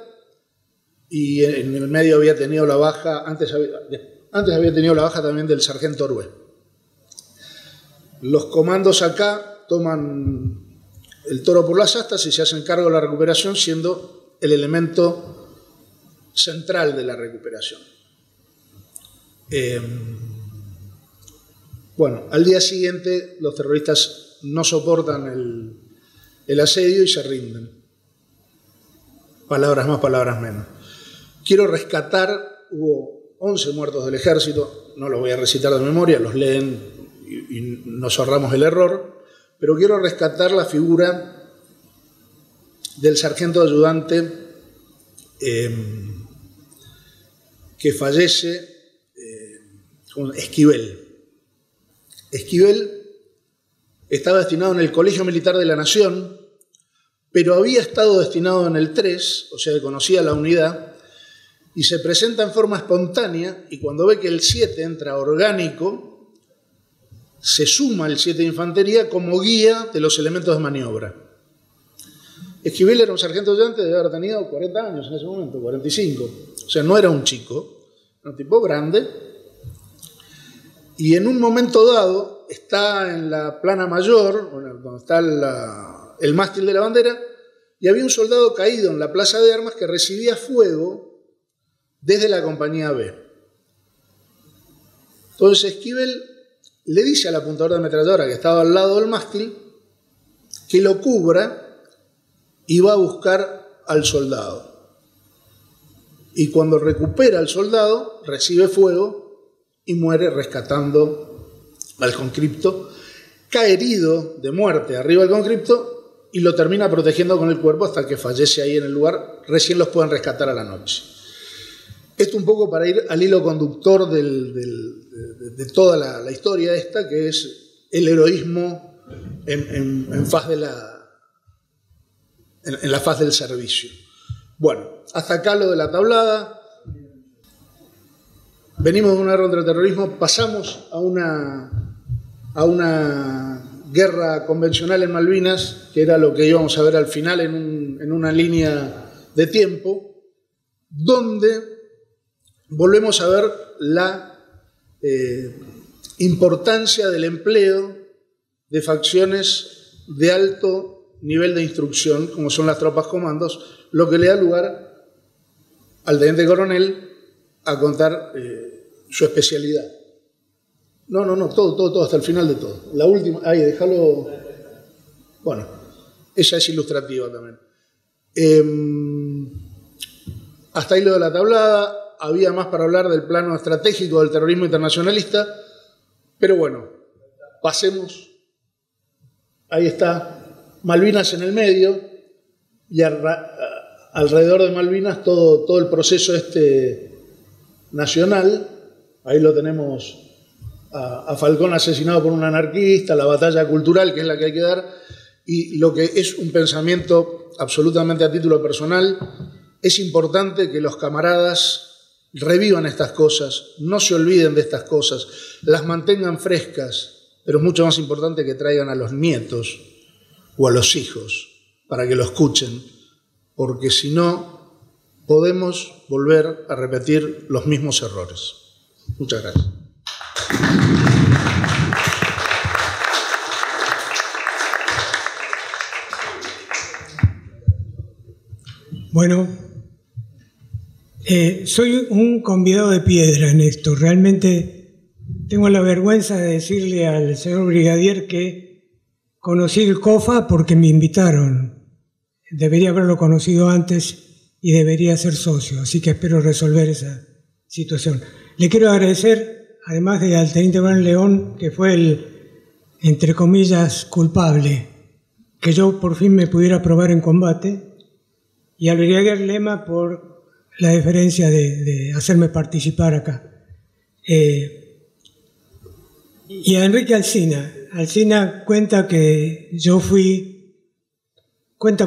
Speaker 4: y en el medio había tenido la baja, antes había tenido la baja también del sargento Orué. Los comandos acá toman el toro por las astas y se hacen cargo de la recuperación, siendo el elemento central de la recuperación. Bueno, al día siguiente los terroristas no soportan el asedio y se rinden. Palabras más, palabras menos. Quiero rescatar, hubo 11 muertos del ejército, no los voy a recitar de memoria, los leen y nos ahorramos el error, pero quiero rescatar la figura del sargento ayudante que fallece, Esquivel. Esquivel estaba destinado en el Colegio Militar de la Nación, pero había estado destinado en el 3, o sea que conocía la unidad, y se presenta en forma espontánea, y cuando ve que el 7 entra orgánico, se suma el 7 de Infantería como guía de los elementos de maniobra. Esquivel era un sargento ayudante, debe haber tenido 40 años en ese momento, 45. O sea, no era un chico, era un tipo grande. Y en un momento dado está en la plana mayor, donde está el mástil de la bandera, y había un soldado caído en la plaza de armas que recibía fuego desde la compañía B. Entonces Esquivel le dice al apuntador de ametralladora que estaba al lado del mástil que lo cubra y va a buscar al soldado. Y cuando recupera al soldado, recibe fuego y muere rescatando al conscripto, cae herido de muerte arriba del conscripto y lo termina protegiendo con el cuerpo hasta que fallece ahí en el lugar. Recién los pueden rescatar a la noche. Esto un poco para ir al hilo conductor de toda la historia esta, que es el heroísmo en la faz del servicio. Bueno, hasta acá lo de la tablada. Venimos de una guerra contra el terrorismo, pasamos a una guerra convencional en Malvinas, que era lo que íbamos a ver al final en una línea de tiempo, donde volvemos a ver la importancia del empleo de facciones de alto nivel de instrucción, como son las tropas comandos, lo que le da lugar al teniente coronel a contar su especialidad. No, todo, hasta el final de todo. La última, ahí, déjalo. Bueno, esa es ilustrativa también. Hasta ahí lo de la tablada. Había más para hablar del plano estratégico del terrorismo internacionalista, pero bueno, pasemos. Ahí está, Malvinas en el medio, y a alrededor de Malvinas todo el proceso nacional. Ahí lo tenemos a Falcón asesinado por un anarquista, la batalla cultural, que es la que hay que dar, y lo que es un pensamiento absolutamente a título personal. Es importante que los camaradas revivan estas cosas, no se olviden de estas cosas, las mantengan frescas, pero es mucho más importante que traigan a los nietos o a los hijos para que lo escuchen, porque si no, podemos volver a repetir los mismos errores. Muchas gracias.
Speaker 5: Bueno, soy un convidado de piedra en esto. Realmente tengo la vergüenza de decirle al señor brigadier que conocí el COFA porque me invitaron. Debería haberlo conocido antes y debería ser socio, así que espero resolver esa situación. Le quiero agradecer, además al teniente coronel León, que fue el, entre comillas, culpable, que yo por fin me pudiera probar en combate, y al brigadier Lema por la deferencia de hacerme participar acá. Y a Enrique Alsina. Alsina cuenta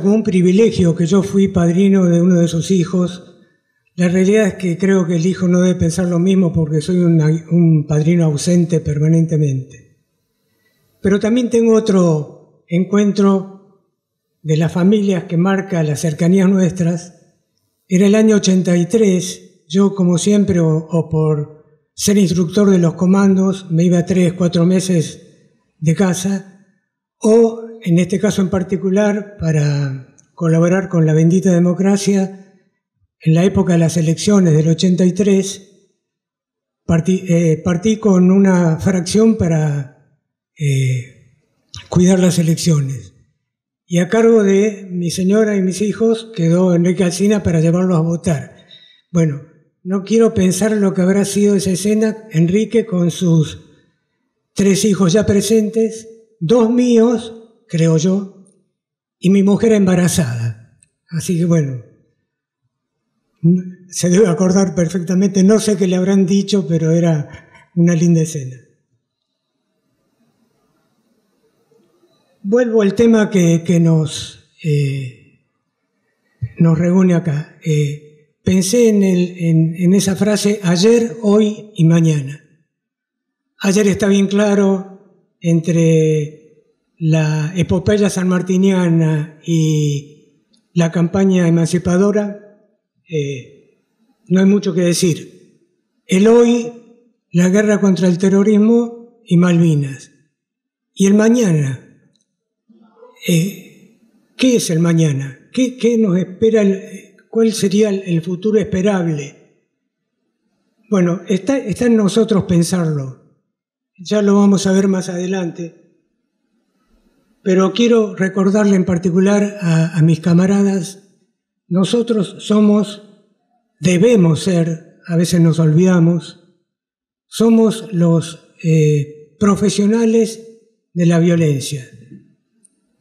Speaker 5: como un privilegio que yo fui padrino de uno de sus hijos. La realidad es que creo que el hijo no debe pensar lo mismo porque soy un padrino ausente permanentemente. Pero también tengo otro encuentro de las familias que marca las cercanías nuestras. Era el año 83, yo como siempre, o por ser instructor de los comandos, me iba 3-4 meses de casa, o en este caso en particular, para colaborar con la bendita democracia, en la época de las elecciones del 83, partí con una fracción para cuidar las elecciones. Y a cargo de mi señora y mis hijos quedó Enrique Alsina para llevarlos a votar. Bueno, no quiero pensar lo que habrá sido esa escena. Enrique con sus 3 hijos ya presentes, 2 míos, creo yo, y mi mujer embarazada. Así que bueno, se debe acordar perfectamente. No sé qué le habrán dicho, pero era una linda escena. Vuelvo al tema que nos reúne acá. Pensé en esa frase ayer, hoy y mañana. Ayer está bien claro, entre la epopeya sanmartiniana y la campaña emancipadora, no hay mucho que decir. El hoy, la guerra contra el terrorismo y Malvinas. Y el mañana. ¿Qué es el mañana? ¿Qué nos espera? ¿Cuál sería el futuro esperable? Bueno, está en nosotros pensarlo. Ya lo vamos a ver más adelante. Pero quiero recordarle en particular a mis camaradas, nosotros debemos ser, a veces nos olvidamos, somos los profesionales de la violencia.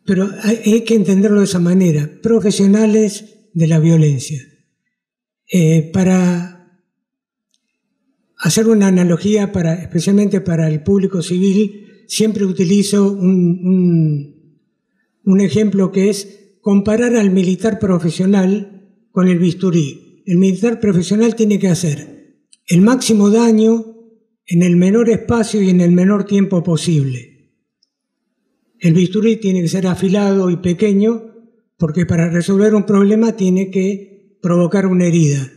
Speaker 5: Pero hay que entenderlo de esa manera, profesionales de la violencia. Para hacer una analogía, especialmente para el público civil, siempre utilizo un ejemplo que es comparar al militar profesional con el bisturí. El militar profesional tiene que hacer el máximo daño en el menor espacio y en el menor tiempo posible. El bisturí tiene que ser afilado y pequeño porque para resolver un problema tiene que provocar una herida.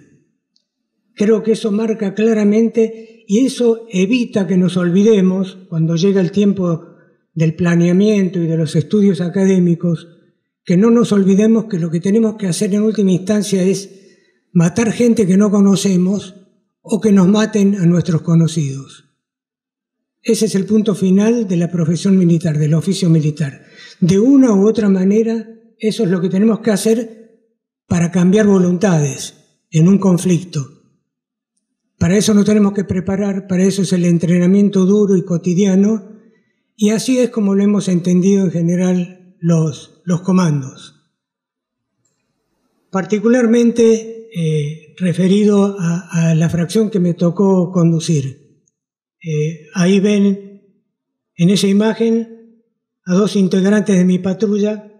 Speaker 5: Creo que eso marca claramente y eso evita que nos olvidemos, cuando llega el tiempo del planeamiento y de los estudios académicos, que no nos olvidemos que lo que tenemos que hacer en última instancia es matar gente que no conocemos o que nos maten a nuestros conocidos. Ese es el punto final de la profesión militar, del oficio militar. De una u otra manera, eso es lo que tenemos que hacer para cambiar voluntades en un conflicto. Para eso nos tenemos que preparar, para eso es el entrenamiento duro y cotidiano, y así es como lo hemos entendido en general los comandos. particularmente referido a la fracción que me tocó conducir. Ahí ven en esa imagen a 2 integrantes de mi patrulla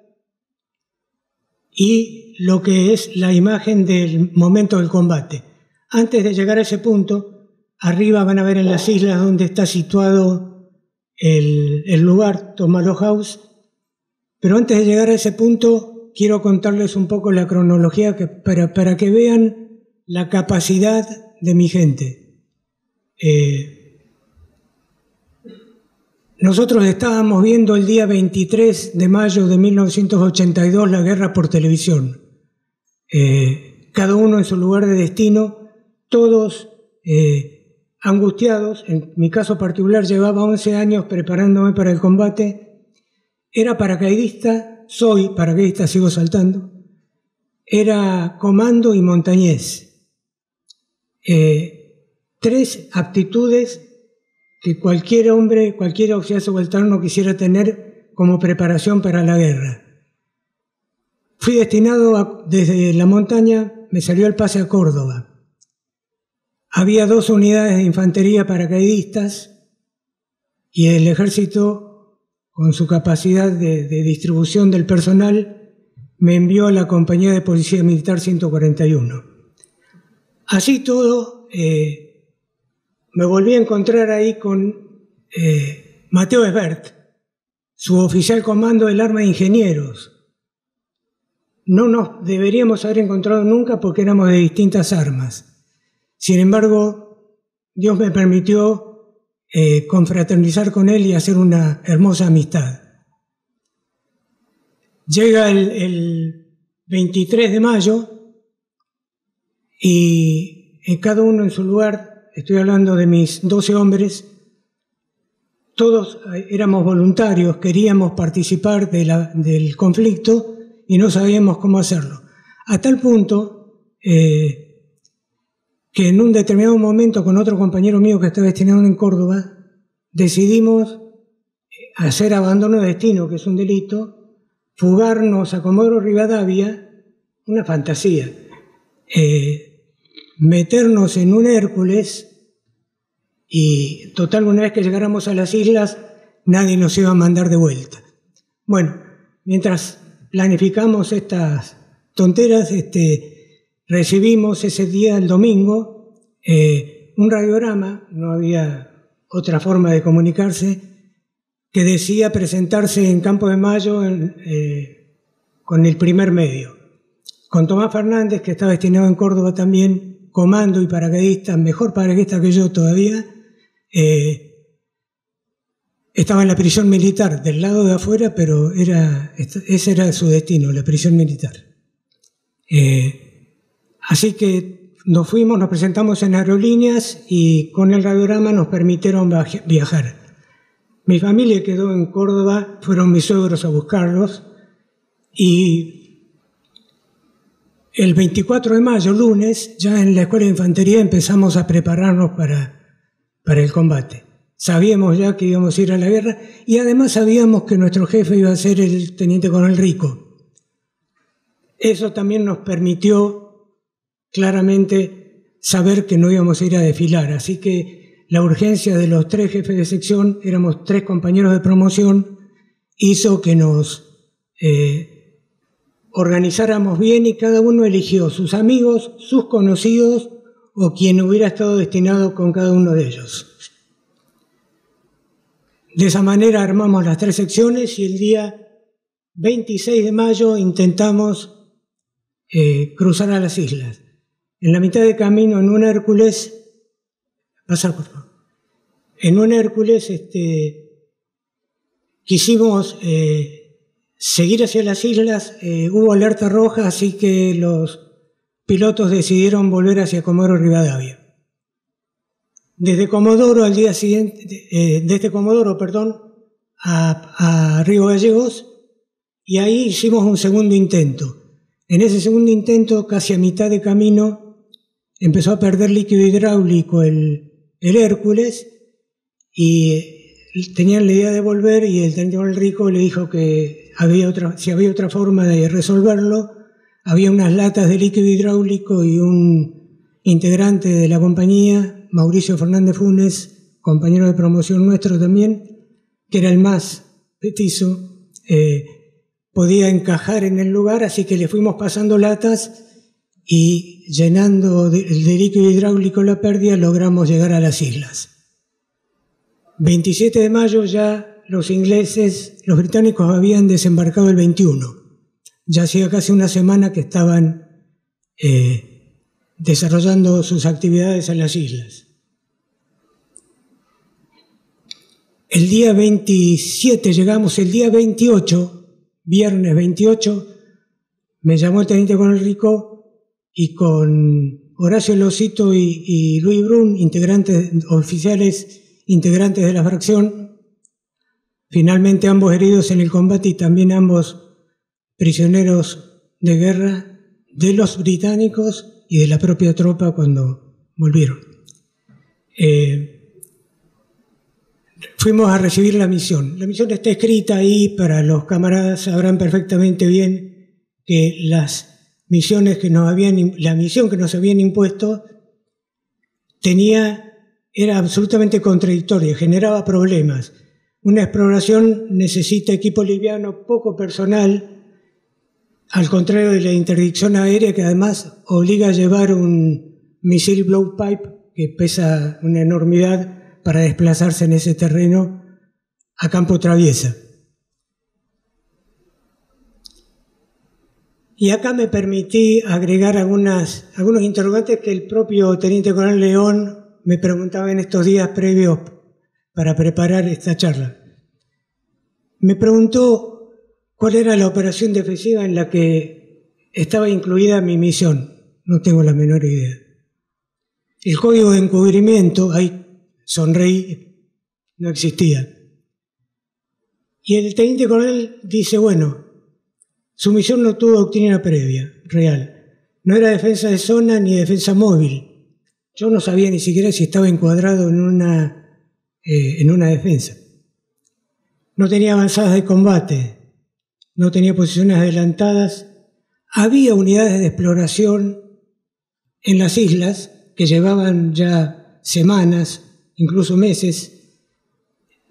Speaker 5: y lo que es la imagen del momento del combate. Antes de llegar a ese punto, arriba van a ver en las islas donde está situado el lugar, Tomahawk House, pero antes de llegar a ese punto quiero contarles un poco la cronología para que vean la capacidad de mi gente. Nosotros estábamos viendo el día 23 de mayo de 1982 la guerra por televisión. Cada uno en su lugar de destino, todos angustiados. En mi caso particular llevaba 11 años preparándome para el combate. Era paracaidista, soy paracaidista, sigo saltando. Era comando y montañés. 3 aptitudes que cualquier hombre, cualquier oficial subalterno quisiera tener como preparación para la guerra. Fui destinado desde la montaña, me salió el pase a Córdoba. Había 2 unidades de infantería paracaidistas y el ejército, con su capacidad de distribución del personal, me envió a la compañía de policía militar 141. Así todo, me volví a encontrar ahí con Mateo Esbert, su oficial comando del arma de ingenieros. No nos deberíamos haber encontrado nunca porque éramos de distintas armas. Sin embargo, Dios me permitió confraternizar con él y hacer una hermosa amistad. Llega el 23 de mayo y cada uno en su lugar. Estoy hablando de mis 12 hombres, todos éramos voluntarios, queríamos participar del conflicto y no sabíamos cómo hacerlo. A tal punto que en un determinado momento con otro compañero mío que estaba destinado en Córdoba, decidimos hacer abandono de destino, que es un delito, fugarnos a Comodoro Rivadavia, una fantasía. Meternos en un Hércules y total, una vez que llegáramos a las islas nadie nos iba a mandar de vuelta. Bueno, mientras planificamos estas tonteras, recibimos ese día, el domingo, un radiograma, no había otra forma de comunicarse, que decía presentarse en Campo de Mayo con el primer medio, con Tomás Fernández, que estaba destinado en Córdoba también, comando y paracaidista, mejor paracaidista que yo todavía, estaba en la prisión militar, del lado de afuera, pero ese era su destino, la prisión militar. Así que nos fuimos, nos presentamos en aerolíneas y con el radiograma nos permitieron viajar. Mi familia quedó en Córdoba, fueron mis suegros a buscarlos y el 24 de mayo, lunes, ya en la Escuela de Infantería empezamos a prepararnos para el combate. Sabíamos ya que íbamos a ir a la guerra y además sabíamos que nuestro jefe iba a ser el teniente coronel Rico. Eso también nos permitió claramente saber que no íbamos a ir a desfilar, así que la urgencia de los 3 jefes de sección, éramos 3 compañeros de promoción, hizo que nos organizáramos bien y cada uno eligió sus amigos, sus conocidos o quien hubiera estado destinado con cada uno de ellos. De esa manera armamos las 3 secciones y el día 26 de mayo intentamos cruzar a las islas. En la mitad de camino, en un Hércules, pasar por favor, en un Hércules quisimos seguir hacia las islas, hubo alerta roja, así que los pilotos decidieron volver hacia Comodoro Rivadavia. Desde Comodoro al día siguiente, a Río Gallegos, y ahí hicimos un segundo intento. En ese segundo intento, casi a mitad de camino, empezó a perder líquido hidráulico el Hércules y tenían la idea de volver y el teniente coronel Rico le dijo que si había otra forma de resolverlo, había unas latas de líquido hidráulico y un integrante de la compañía, Mauricio Fernández Funes, compañero de promoción nuestro también, que era el más petizo, podía encajar en el lugar, así que le fuimos pasando latas y llenando de líquido hidráulico la pérdida logramos llegar a las islas. 27 de mayo ya los británicos habían desembarcado el 21. Ya hacía casi una semana que estaban desarrollando sus actividades en las islas. El día 27 llegamos, el día 28, viernes 28, me llamó el teniente coronel Ricó y con Horacio Losito y Luis Brun, oficiales integrantes de la fracción, finalmente ambos heridos en el combate y también ambos prisioneros de guerra de los británicos y de la propia tropa cuando volvieron. Fuimos a recibir la misión. La misión está escrita ahí para los camaradas, sabrán perfectamente bien que la misión que nos habían impuesto era absolutamente contradictoria, generaba problemas. Una exploración necesita equipo liviano, poco personal, al contrario de la interdicción aérea, que además obliga a llevar un misil blowpipe que pesa una enormidad para desplazarse en ese terreno a campo traviesa. Y acá me permití agregar algunos interrogantes que el propio teniente coronel León me preguntaba en estos días previos para preparar esta charla. Me preguntó cuál era la operación defensiva en la que estaba incluida mi misión. No tengo la menor idea. El código de encubrimiento, ahí sonreí, no existía. Y el teniente coronel dice, bueno, su misión no tuvo doctrina previa, real. No era defensa de zona ni defensa móvil. Yo no sabía ni siquiera si estaba encuadrado en una defensa. No tenía avanzadas de combate, no tenía posiciones adelantadas. Había unidades de exploración en las islas que llevaban ya semanas, incluso meses.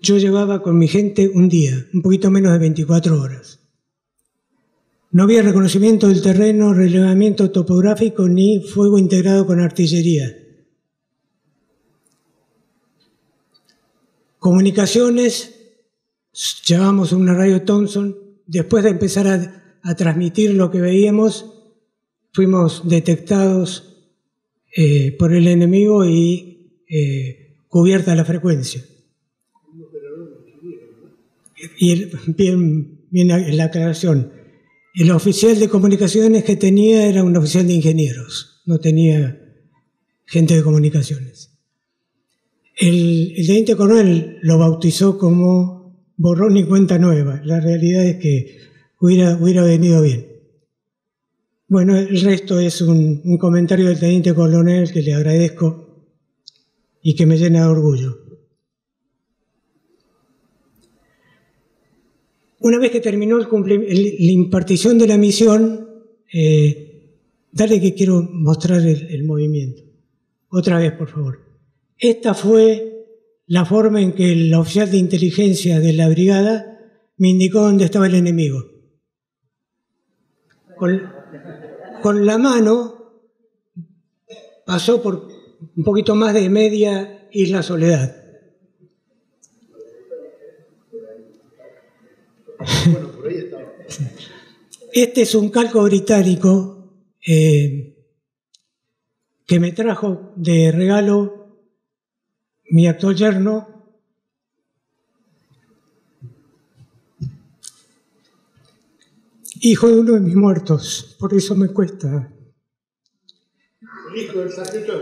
Speaker 5: Yo llevaba con mi gente un día, un poquito menos de 24 horas. No había reconocimiento del terreno, relevamiento topográfico ni fuego integrado con artillería. Comunicaciones, llevamos una radio Thomson. Después de empezar a transmitir lo que veíamos, fuimos detectados por el enemigo y cubierta la frecuencia. Y bien la aclaración. El oficial de comunicaciones que tenía era un oficial de ingenieros, no tenía gente de comunicaciones. El teniente coronel lo bautizó como borrón y cuenta nueva. La realidad es que hubiera venido bien. Bueno, el resto es un comentario del teniente coronel que le agradezco y que me llena de orgullo. Una vez que terminó la impartición de la misión, dale que quiero mostrar el movimiento. Otra vez, por favor. Esta fue la forma en que el oficial de inteligencia de la brigada me indicó dónde estaba el enemigo. Con la mano pasó por un poquito más de media Isla Soledad.
Speaker 4: Bueno, por ahí estaba.
Speaker 5: Este es un calco británico que me trajo de regalo mi actual yerno, hijo de uno de mis muertos, por eso me cuesta.
Speaker 4: El hijo del sargento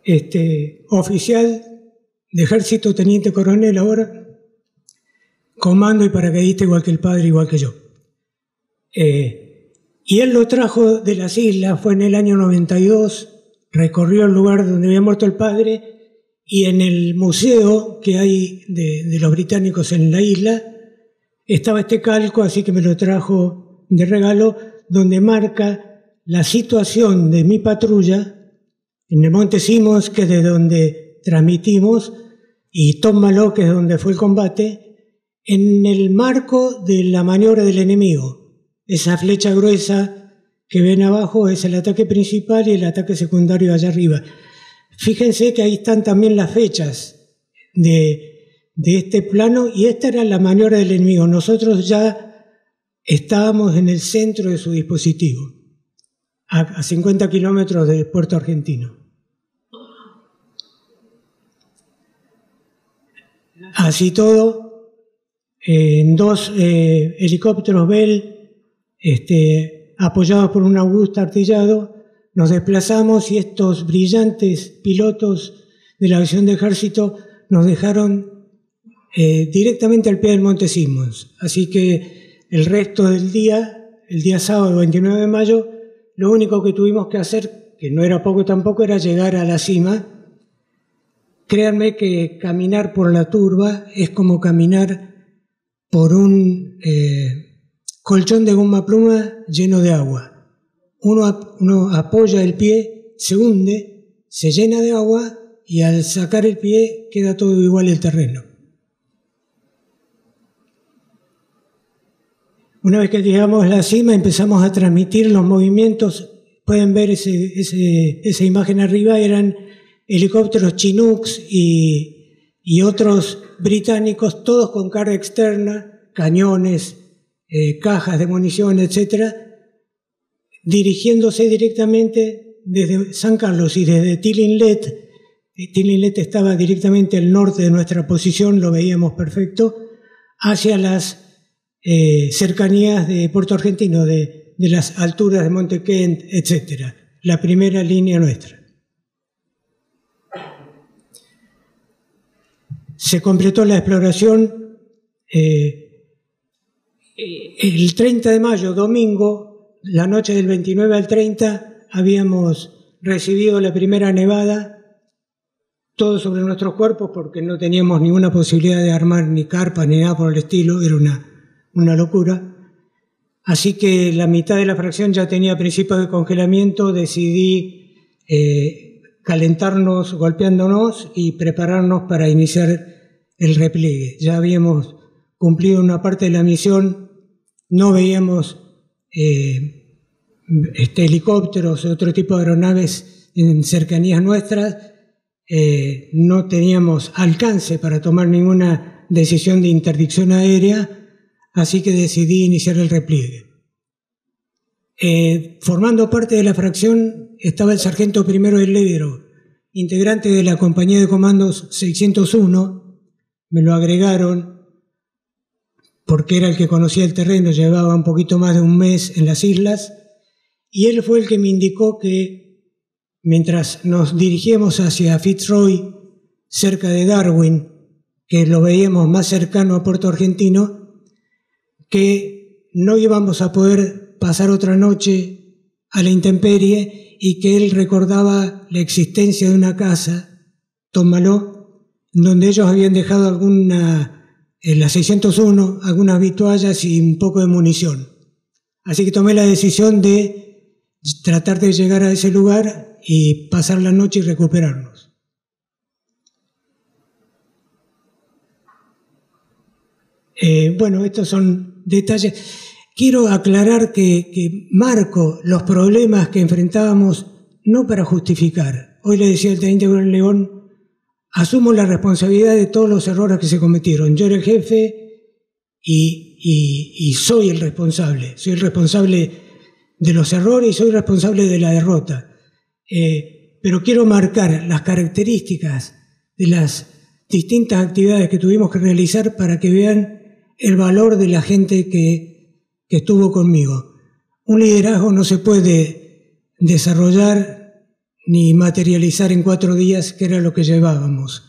Speaker 4: Esbert.
Speaker 5: Oficial de ejército, teniente coronel ahora, comando y paracaidista igual que el padre, igual que yo. Y él lo trajo de las islas, fue en el año 92, recorrió el lugar donde había muerto el padre. Y en el museo que hay de los británicos en la isla estaba este calco, así que me lo trajo de regalo, donde marca la situación de mi patrulla en el Monte Simmons, que es de donde transmitimos, y Tómbalo, que es donde fue el combate, en el marco de la maniobra del enemigo. Esa flecha gruesa que ven abajo es el ataque principal y el ataque secundario allá arriba. Fíjense que ahí están también las fechas de este plano, y esta era la maniobra del enemigo. Nosotros ya estábamos en el centro de su dispositivo, a 50 kilómetros de Puerto Argentino. Así todo, en 2 helicópteros Bell, apoyados por un Augusta artillado, nos desplazamos, y estos brillantes pilotos de la aviación de ejército nos dejaron directamente al pie del Monte Simmons. Así que el resto del día, el día sábado 29 de mayo, lo único que tuvimos que hacer, que no era poco tampoco, era llegar a la cima. Créanme que caminar por la turba es como caminar por un colchón de goma pluma lleno de agua. Uno apoya el pie, se hunde, se llena de agua, y al sacar el pie queda todo igual el terreno. Una vez que llegamos a la cima, empezamos a transmitir los movimientos. Pueden ver esa imagen arriba, eran helicópteros Chinooks y otros británicos, todos con carga externa, cañones, cajas de munición, etc., dirigiéndose directamente desde San Carlos y desde Till Inlet. Till Inlet estaba directamente al norte de nuestra posición, lo veíamos perfecto, hacia las cercanías de Puerto Argentino, de las alturas de Monte Kent, etc., la primera línea nuestra. Se completó la exploración el 30 de mayo, domingo, la noche del 29 al 30, habíamos recibido la primera nevada, todo sobre nuestros cuerpos, porque no teníamos ninguna posibilidad de armar ni carpas ni nada por el estilo, era una locura. Así que la mitad de la fracción ya tenía principios de congelamiento. Decidí calentarnos golpeándonos y prepararnos para iniciar el repliegue. Ya habíamos cumplido una parte de la misión, no veíamos helicópteros o otro tipo de aeronaves en cercanías nuestras, no teníamos alcance para tomar ninguna decisión de interdicción aérea, así que decidí iniciar el repliegue. Formando parte de la fracción estaba el sargento primero Helédero, integrante de la compañía de comandos 601, me lo agregaron porque era el que conocía el terreno, llevaba un poquito más de un mes en las islas, y él fue el que me indicó que mientras nos dirigíamos hacia Fitzroy, cerca de Darwin, que lo veíamos más cercano a Puerto Argentino, que no íbamos a poder pasar otra noche a la intemperie, y que él recordaba la existencia de una casa, Tómbalo, donde ellos habían dejado en la 601, algunas vituallas y un poco de munición. Así que tomé la decisión de tratar de llegar a ese lugar y pasar la noche y recuperarnos. Bueno, estos son detalles. Quiero aclarar que marco los problemas que enfrentábamos no para justificar. Hoy le decía el teniente coronel León, asumo la responsabilidad de todos los errores que se cometieron. Yo era el jefe y soy el responsable. Soy el responsable de los errores y soy responsable de la derrota. Pero quiero marcar las características de las distintas actividades que tuvimos que realizar para que vean el valor de la gente que estuvo conmigo. Un liderazgo no se puede desarrollar ni materializar en 4 días, que era lo que llevábamos.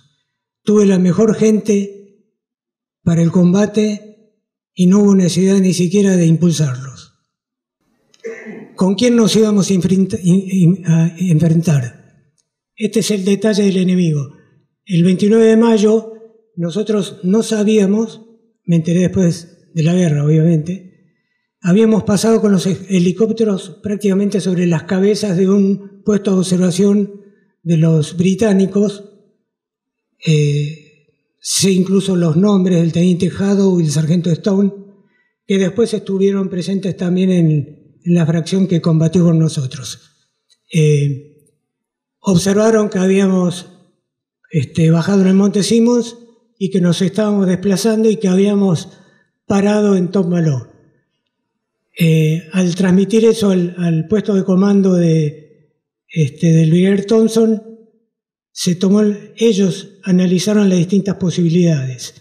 Speaker 5: Tuve la mejor gente para el combate y no hubo necesidad ni siquiera de impulsarlos. ¿Con quién nos íbamos a enfrentar? Este es el detalle del enemigo. El 29 de mayo nosotros no sabíamos, me enteré después de la guerra obviamente, habíamos pasado con los helicópteros prácticamente sobre las cabezas de un puesto de observación de los británicos. Sé incluso los nombres del teniente Haddow y el sargento Stone, que después estuvieron presentes también en la fracción que combatió con nosotros. Observaron que habíamos bajado en el Monte Simmons y que nos estábamos desplazando y que habíamos parado en Top Malo. Al transmitir eso al puesto de comando del brigadier Thompson, ellos analizaron las distintas posibilidades.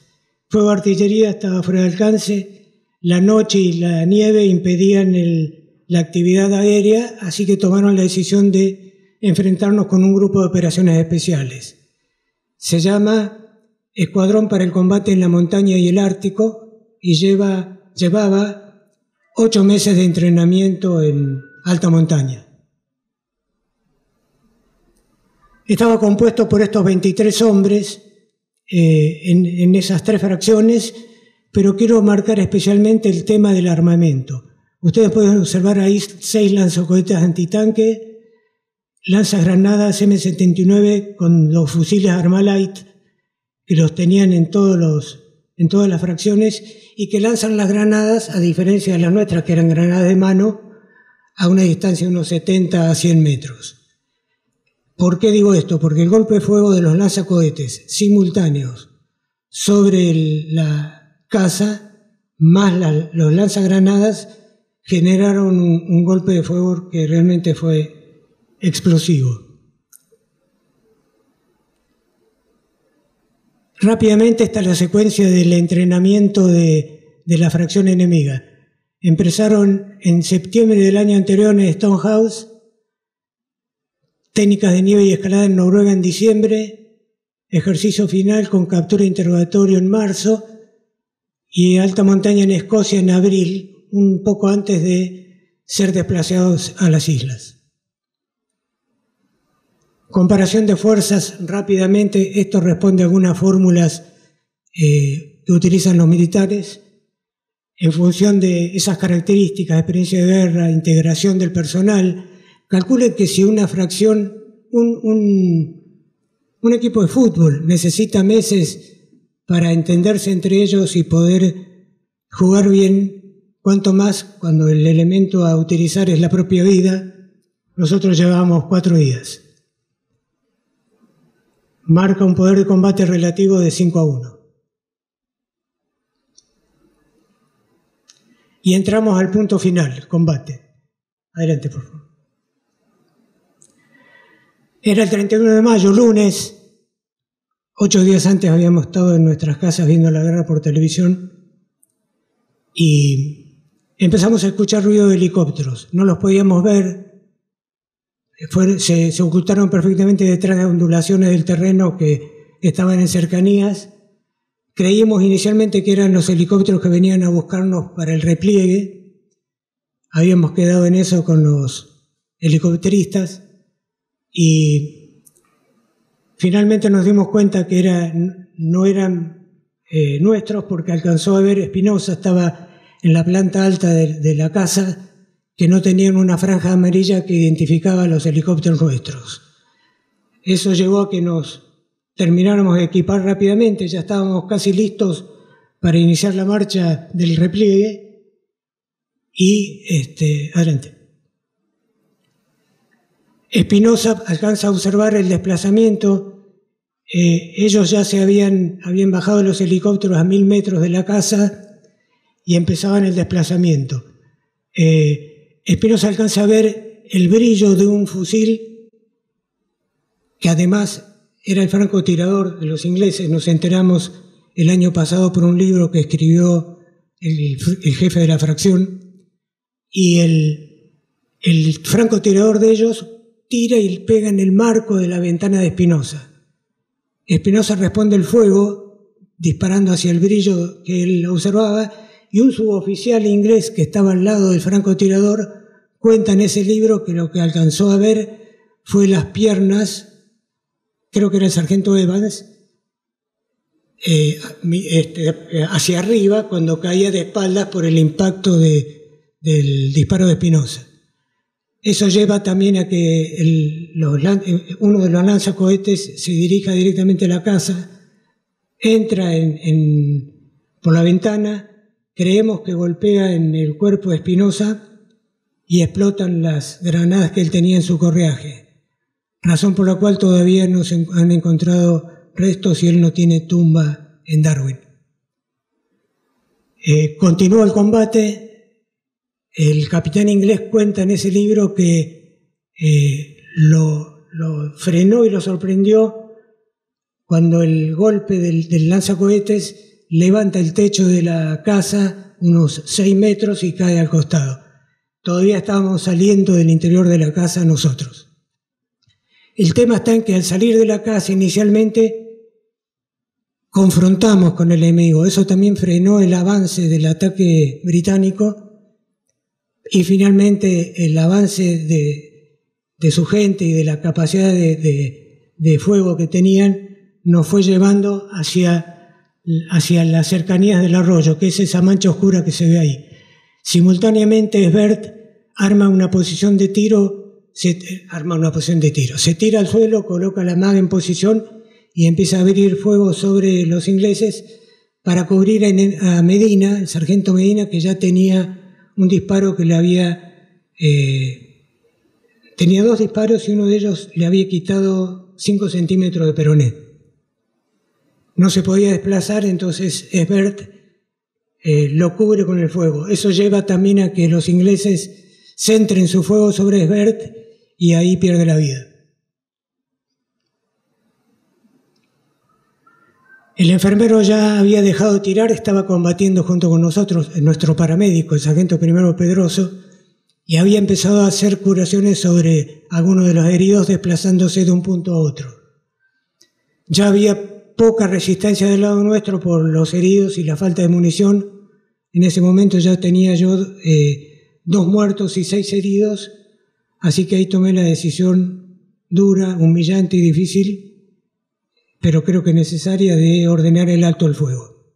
Speaker 5: Fuego de artillería estaba fuera de alcance, la noche y la nieve impedían la actividad aérea, así que tomaron la decisión de enfrentarnos con un grupo de operaciones especiales. Se llama Escuadrón para el Combate en la Montaña y el Ártico y llevaba 8 meses de entrenamiento en alta montaña. Estaba compuesto por estos 23 hombres en esas 3 fracciones, pero quiero marcar especialmente el tema del armamento. Ustedes pueden observar ahí 6 lanzacohetes antitanque, lanzagranadas M79 con los fusiles Armalite, que los tenían en todas las fracciones y que lanzan las granadas, a diferencia de las nuestras, que eran granadas de mano, a una distancia de unos 70 a 100 metros. ¿Por qué digo esto? Porque el golpe de fuego de los lanzacohetes simultáneos sobre la casa, más los lanzagranadas, generaron un golpe de fuego que realmente fue explosivo. Rápidamente está la secuencia del entrenamiento de la fracción enemiga. Empezaron en septiembre del año anterior en Stonehouse, técnicas de nieve y escalada en Noruega en diciembre, ejercicio final con captura e interrogatorio en marzo y alta montaña en Escocia en abril, un poco antes de ser desplazados a las islas. Comparación de fuerzas rápidamente, esto responde a algunas fórmulas que utilizan los militares. En función de esas características, experiencia de guerra, integración del personal, calculen que si una fracción, un equipo de fútbol necesita meses para entenderse entre ellos y poder jugar bien, cuanto más cuando el elemento a utilizar es la propia vida. Nosotros llevábamos 4 días. Marca un poder de combate relativo de 5-1. Y entramos al punto final, combate. Adelante, por favor. Era el 31 de mayo, lunes. 8 días antes habíamos estado en nuestras casas viendo la guerra por televisión y empezamos a escuchar ruido de helicópteros. No los podíamos ver. Se ocultaron perfectamente detrás de ondulaciones del terreno que estaban en cercanías. Creímos inicialmente que eran los helicópteros que venían a buscarnos para el repliegue. Habíamos quedado en eso con los helicópteristas y finalmente nos dimos cuenta que no eran nuestros, porque alcanzó a ver Espinosa, estaba en la planta alta de la casa, que no tenían una franja amarilla que identificaba a los helicópteros nuestros. Eso llevó a que nos termináramos de equipar rápidamente, ya estábamos casi listos para iniciar la marcha del repliegue y adelante. Espinosa alcanza a observar el desplazamiento. Ellos ya habían bajado los helicópteros a 1000 metros de la casa y empezaban el desplazamiento. Espinosa alcanza a ver el brillo de un fusil que además era el francotirador de los ingleses. Nos enteramos el año pasado por un libro que escribió el jefe de la fracción, y el francotirador de ellos tira y pega en el marco de la ventana de Espinosa. Espinosa responde el fuego disparando hacia el brillo que él observaba, y un suboficial inglés que estaba al lado del francotirador cuenta en ese libro que lo que alcanzó a ver fue las piernas, creo que era el sargento Evans, hacia arriba cuando caía de espaldas por el impacto de del disparo de Espinosa. Eso lleva también a que uno de los lanzacohetes se dirija directamente a la casa, entra por la ventana, creemos que golpea en el cuerpo de Espinosa y explotan las granadas que él tenía en su correaje, razón por la cual todavía no se han encontrado restos y él no tiene tumba en Darwin. Continuó el combate. El capitán inglés cuenta en ese libro que lo frenó y lo sorprendió cuando el golpe del lanzacohetes levanta el techo de la casa unos 6 metros y cae al costado. Todavía estábamos saliendo del interior de la casa nosotros. El tema está en que al salir de la casa inicialmente confrontamos con el enemigo. Eso también frenó el avance del ataque británico. Y finalmente el avance de su gente y de la capacidad de fuego que tenían nos fue llevando hacia las cercanías del arroyo, que es esa mancha oscura que se ve ahí. Simultáneamente Sbert arma una posición de tiro, se tira al suelo, coloca la maga en posición y empieza a abrir fuego sobre los ingleses para cubrir a Medina, el sargento Medina, que ya tenía un disparo que le había... tenía 2 disparos y uno de ellos le había quitado 5 centímetros de peroné. No se podía desplazar, entonces Sbert lo cubre con el fuego. Eso lleva también a que los ingleses centren su fuego sobre Sbert y ahí pierde la vida. El enfermero ya había dejado de tirar, estaba combatiendo junto con nosotros, nuestro paramédico, el sargento primero Pedroso, y había empezado a hacer curaciones sobre algunos de los heridos desplazándose de un punto a otro. Ya había poca resistencia del lado nuestro por los heridos y la falta de munición. En ese momento ya tenía yo 2 muertos y 6 heridos, así que ahí tomé la decisión dura, humillante y difícil, pero creo que necesaria, de ordenar el alto al fuego.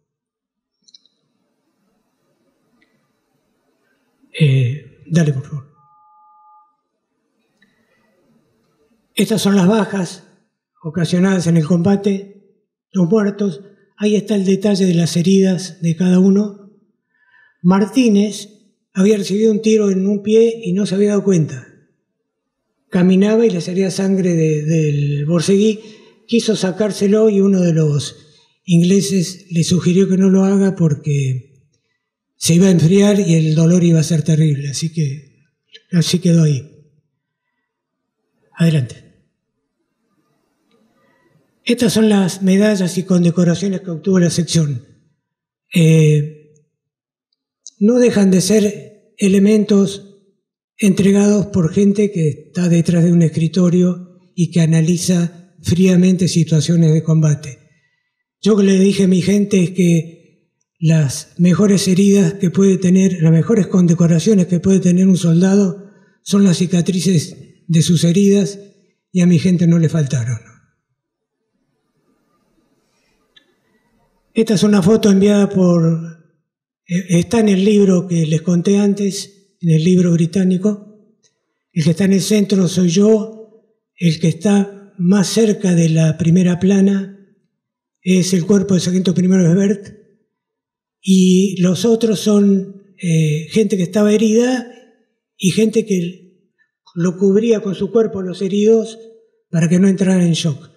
Speaker 5: Dale, por favor. Estas son las bajas ocasionadas en el combate, los muertos. Ahí está el detalle de las heridas de cada uno. Martínez había recibido un tiro en un pie y no se había dado cuenta. Caminaba y le salía sangre del borceguí. Quiso sacárselo y uno de los ingleses le sugirió que no lo haga porque se iba a enfriar y el dolor iba a ser terrible. Así que así quedó ahí. Adelante. Estas son las medallas y condecoraciones que obtuvo la sección. No dejan de ser elementos entregados por gente que está detrás de un escritorio y que analiza fríamente situaciones de combate. Yo que le dije a mi gente es que las mejores heridas que puede tener, las mejores condecoraciones que puede tener un soldado son las cicatrices de sus heridas, y a mi gente no le faltaron. Esta es una foto enviada está en el libro que les conté antes, en el libro británico. El que está en el centro soy yo, el que está más cerca de la primera plana es el cuerpo del sargento primero Sbert, y los otros son gente que estaba herida y gente que lo cubría con su cuerpo los heridos para que no entraran en shock.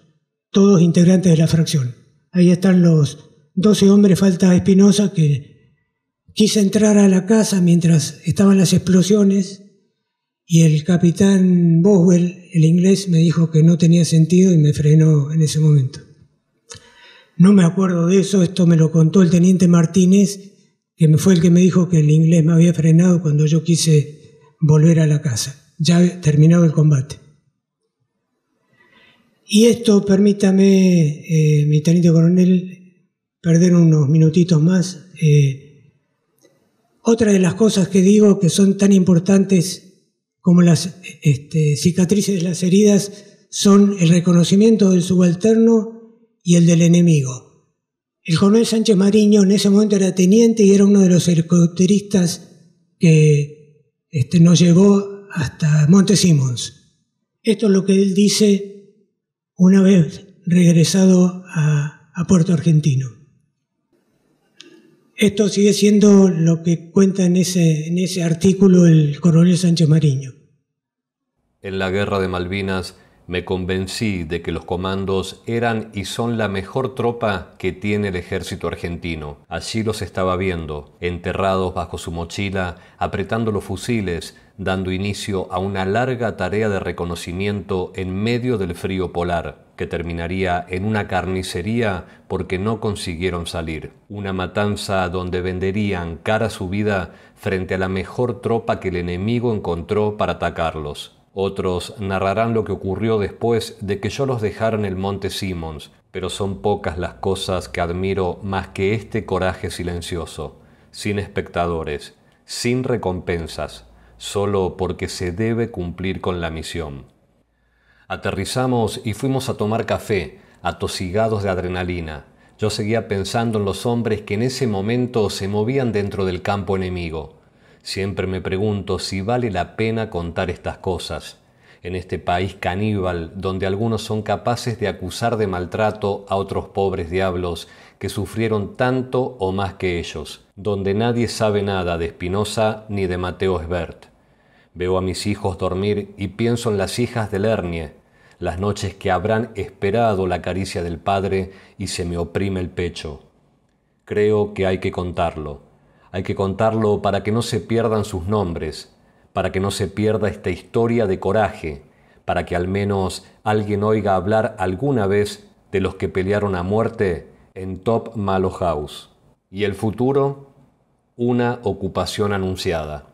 Speaker 5: Todos integrantes de la fracción. Ahí están los 12 hombres, falta Espinosa, que quise entrar a la casa mientras estaban las explosiones. Y el capitán Boswell, el inglés, me dijo que no tenía sentido y me frenó en ese momento. No me acuerdo de eso, esto me lo contó el teniente Martínez, que fue el que me dijo que el inglés me había frenado cuando yo quise volver a la casa, ya terminado el combate. Y esto, permítame, mi teniente coronel, perder unos minutitos más. Otra de las cosas que digo que son tan importantes como las cicatrices de las heridas son el reconocimiento del subalterno y el del enemigo. El coronel Sánchez Mariño en ese momento era teniente y era uno de los helicópteristas que nos llevó hasta Monte Simmons. Esto es lo que él dice una vez regresado a Puerto Argentino. Esto sigue siendo lo que cuenta en ese artículo el coronel Sánchez Mariño.
Speaker 6: En la Guerra de Malvinas me convencí de que los comandos eran y son la mejor tropa que tiene el ejército argentino. Allí los estaba viendo, enterrados bajo su mochila, apretando los fusiles, dando inicio a una larga tarea de reconocimiento en medio del frío polar, que terminaría en una carnicería porque no consiguieron salir. Una matanza donde venderían cara su vida frente a la mejor tropa que el enemigo encontró para atacarlos. Otros narrarán lo que ocurrió después de que yo los dejara en el Monte Simmons, pero son pocas las cosas que admiro más que este coraje silencioso, sin espectadores, sin recompensas, solo porque se debe cumplir con la misión. Aterrizamos y fuimos a tomar café, atosigados de adrenalina. Yo seguía pensando en los hombres que en ese momento se movían dentro del campo enemigo. Siempre me pregunto si vale la pena contar estas cosas. En este país caníbal, donde algunos son capaces de acusar de maltrato a otros pobres diablos que sufrieron tanto o más que ellos, donde nadie sabe nada de Spinoza ni de Mateo Sbert. Veo a mis hijos dormir y pienso en las hijas de Lernie, las noches que habrán esperado la caricia del padre y se me oprime el pecho. Creo que hay que contarlo. Hay que contarlo para que no se pierdan sus nombres, para que no se pierda esta historia de coraje, para que al menos alguien oiga hablar alguna vez de los que pelearon a muerte en Top Malo House. ¿Y el futuro? Una ocupación anunciada.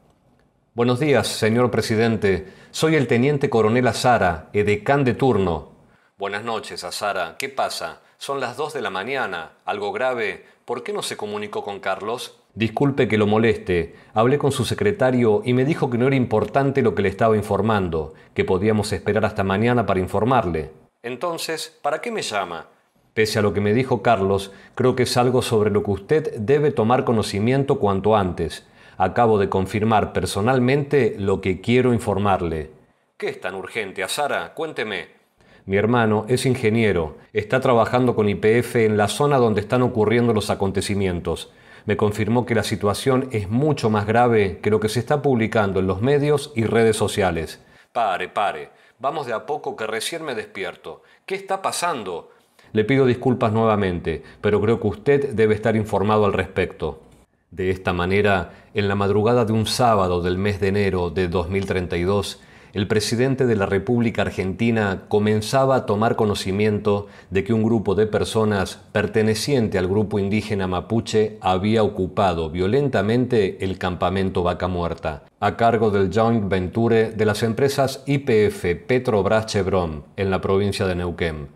Speaker 6: Buenos días, señor presidente. Soy el teniente coronel Azara, edecán de turno. Buenas noches, Azara. ¿Qué pasa? Son las 2 de la mañana. ¿Algo grave? ¿Por qué no se comunicó con Carlos? Disculpe que lo moleste. Hablé con su secretario y me dijo que no era importante lo que le estaba informando, que podíamos esperar hasta mañana para informarle. Entonces, ¿para qué me llama? Pese a lo que me dijo Carlos, creo que es algo sobre lo que usted debe tomar conocimiento cuanto antes. Acabo de confirmar personalmente lo que quiero informarle. ¿Qué es tan urgente, Azara? Cuénteme. Mi hermano es ingeniero, está trabajando con YPF en la zona donde están ocurriendo los acontecimientos. Me confirmó que la situación es mucho más grave que lo que se está publicando en los medios y redes sociales. Pare. Vamos de a poco que recién me despierto. ¿Qué está pasando? Le pido disculpas nuevamente, pero creo que usted debe estar informado al respecto. De esta manera, en la madrugada de un sábado del mes de enero de 2032, el presidente de la República Argentina comenzaba a tomar conocimiento de que un grupo de personas perteneciente al grupo indígena mapuche había ocupado violentamente el campamento Vaca Muerta, a cargo del joint venture de las empresas YPF Petrobras Chevron en la provincia de Neuquén.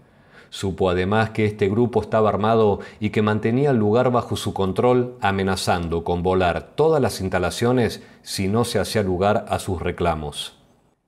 Speaker 6: Supo además que este grupo estaba armado y que mantenía el lugar bajo su control, amenazando con volar todas las instalaciones si no se hacía lugar a sus reclamos.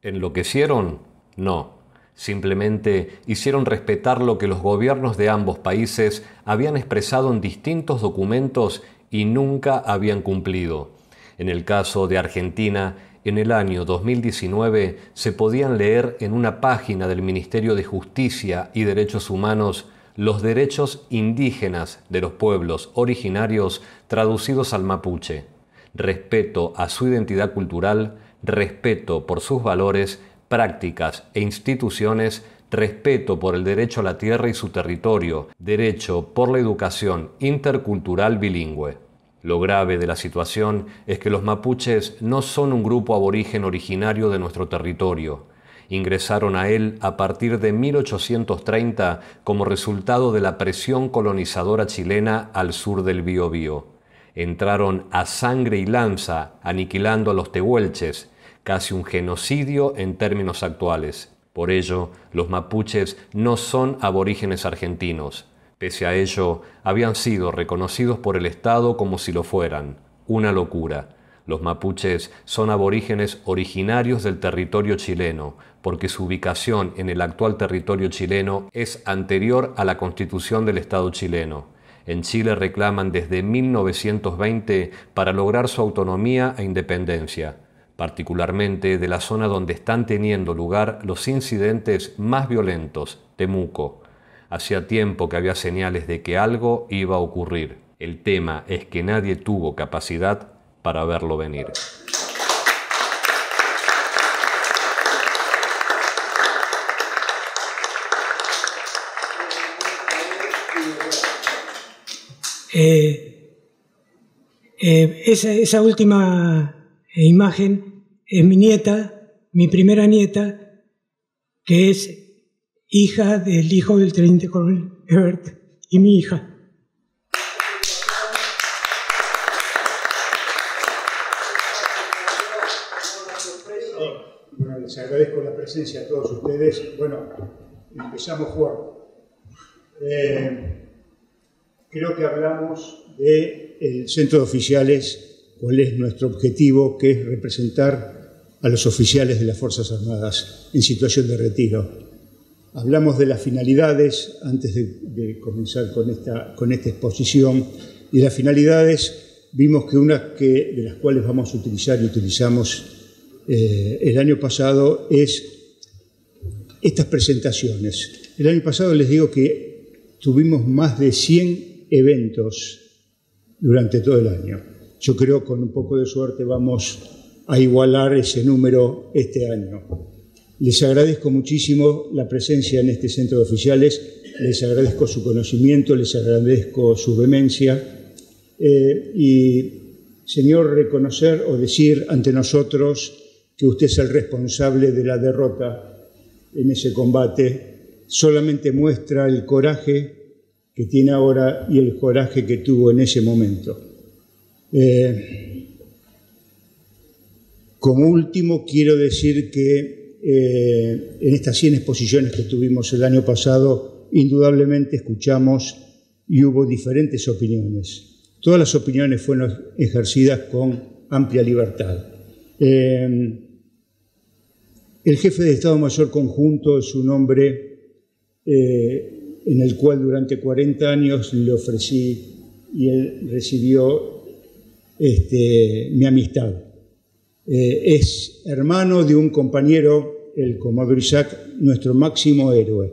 Speaker 6: ¿Enloquecieron? No. Simplemente hicieron respetar lo que los gobiernos de ambos países habían expresado en distintos documentos y nunca habían cumplido. En el caso de Argentina, en el año 2019 se podían leer en una página del Ministerio de Justicia y Derechos Humanos los derechos indígenas de los pueblos originarios traducidos al mapuche, respeto a su identidad cultural, respeto por sus valores, prácticas e instituciones, respeto por el derecho a la tierra y su territorio, derecho por la educación intercultural bilingüe. Lo grave de la situación es que los mapuches no son un grupo aborigen originario de nuestro territorio. Ingresaron a él a partir de 1830 como resultado de la presión colonizadora chilena al sur del Biobío. Entraron a sangre y lanza, aniquilando a los tehuelches, casi un genocidio en términos actuales. Por ello, los mapuches no son aborígenes argentinos. Pese a ello, habían sido reconocidos por el Estado como si lo fueran. Una locura. Los mapuches son aborígenes originarios del territorio chileno, porque su ubicación en el actual territorio chileno es anterior a la Constitución del Estado chileno. En Chile reclaman desde 1920 para lograr su autonomía e independencia. particularmente de la zona donde están teniendo lugar los incidentes más violentos, Temuco. Hacía tiempo que había señales de que algo iba a ocurrir. El tema es que nadie tuvo capacidad para verlo venir.
Speaker 5: Esa última imagen es mi nieta, mi primera nieta, que es hija del hijo del teniente coronel Ebert y mi hija.
Speaker 2: Bueno, les agradezco la presencia a todos ustedes. Bueno, empezamos fuerte. Creo que hablamos del Centro de Oficiales, cuál es nuestro objetivo, que es representar a los oficiales de las Fuerzas Armadas en situación de retiro. Hablamos de las finalidades antes de comenzar con esta exposición, y las finalidades vimos que una de las cuales vamos a utilizar y utilizamos el año pasado es estas presentaciones. El año pasado les digo que tuvimos más de 100 eventos durante todo el año. Yo creo que con un poco de suerte vamos a igualar ese número este año. Les agradezco muchísimo la presencia en este centro de oficiales, les agradezco su conocimiento, les agradezco su vehemencia y, señor, reconocer o decir ante nosotros que usted es el responsable de la derrota en ese combate solamente muestra el coraje que tiene ahora y el coraje que tuvo en ese momento. Como último, quiero decir que en estas 100 exposiciones que tuvimos el año pasado, indudablemente escuchamos y hubo diferentes opiniones. Todas las opiniones fueron ejercidas con amplia libertad. El jefe de Estado Mayor Conjunto es un hombre en el cual durante 40 años le ofrecí y él recibió mi amistad. Es hermano de un compañero, el comodoro Isaac, nuestro máximo héroe.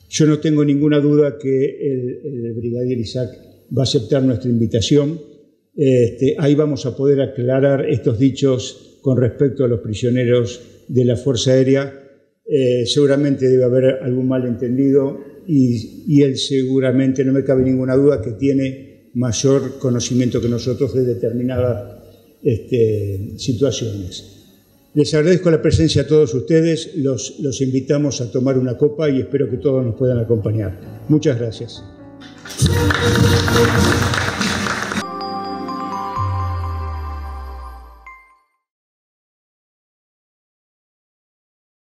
Speaker 2: Yo no tengo ninguna duda que el brigadier Isaac va a aceptar nuestra invitación. Ahí vamos a poder aclarar estos dichos con respecto a los prisioneros de la Fuerza Aérea. Seguramente debe haber algún malentendido y él seguramente, no me cabe ninguna duda, que tiene mayor conocimiento que nosotros de determinadas situaciones. Les agradezco la presencia a todos ustedes, los invitamos a tomar una copa y espero que todos nos puedan acompañar. Muchas gracias.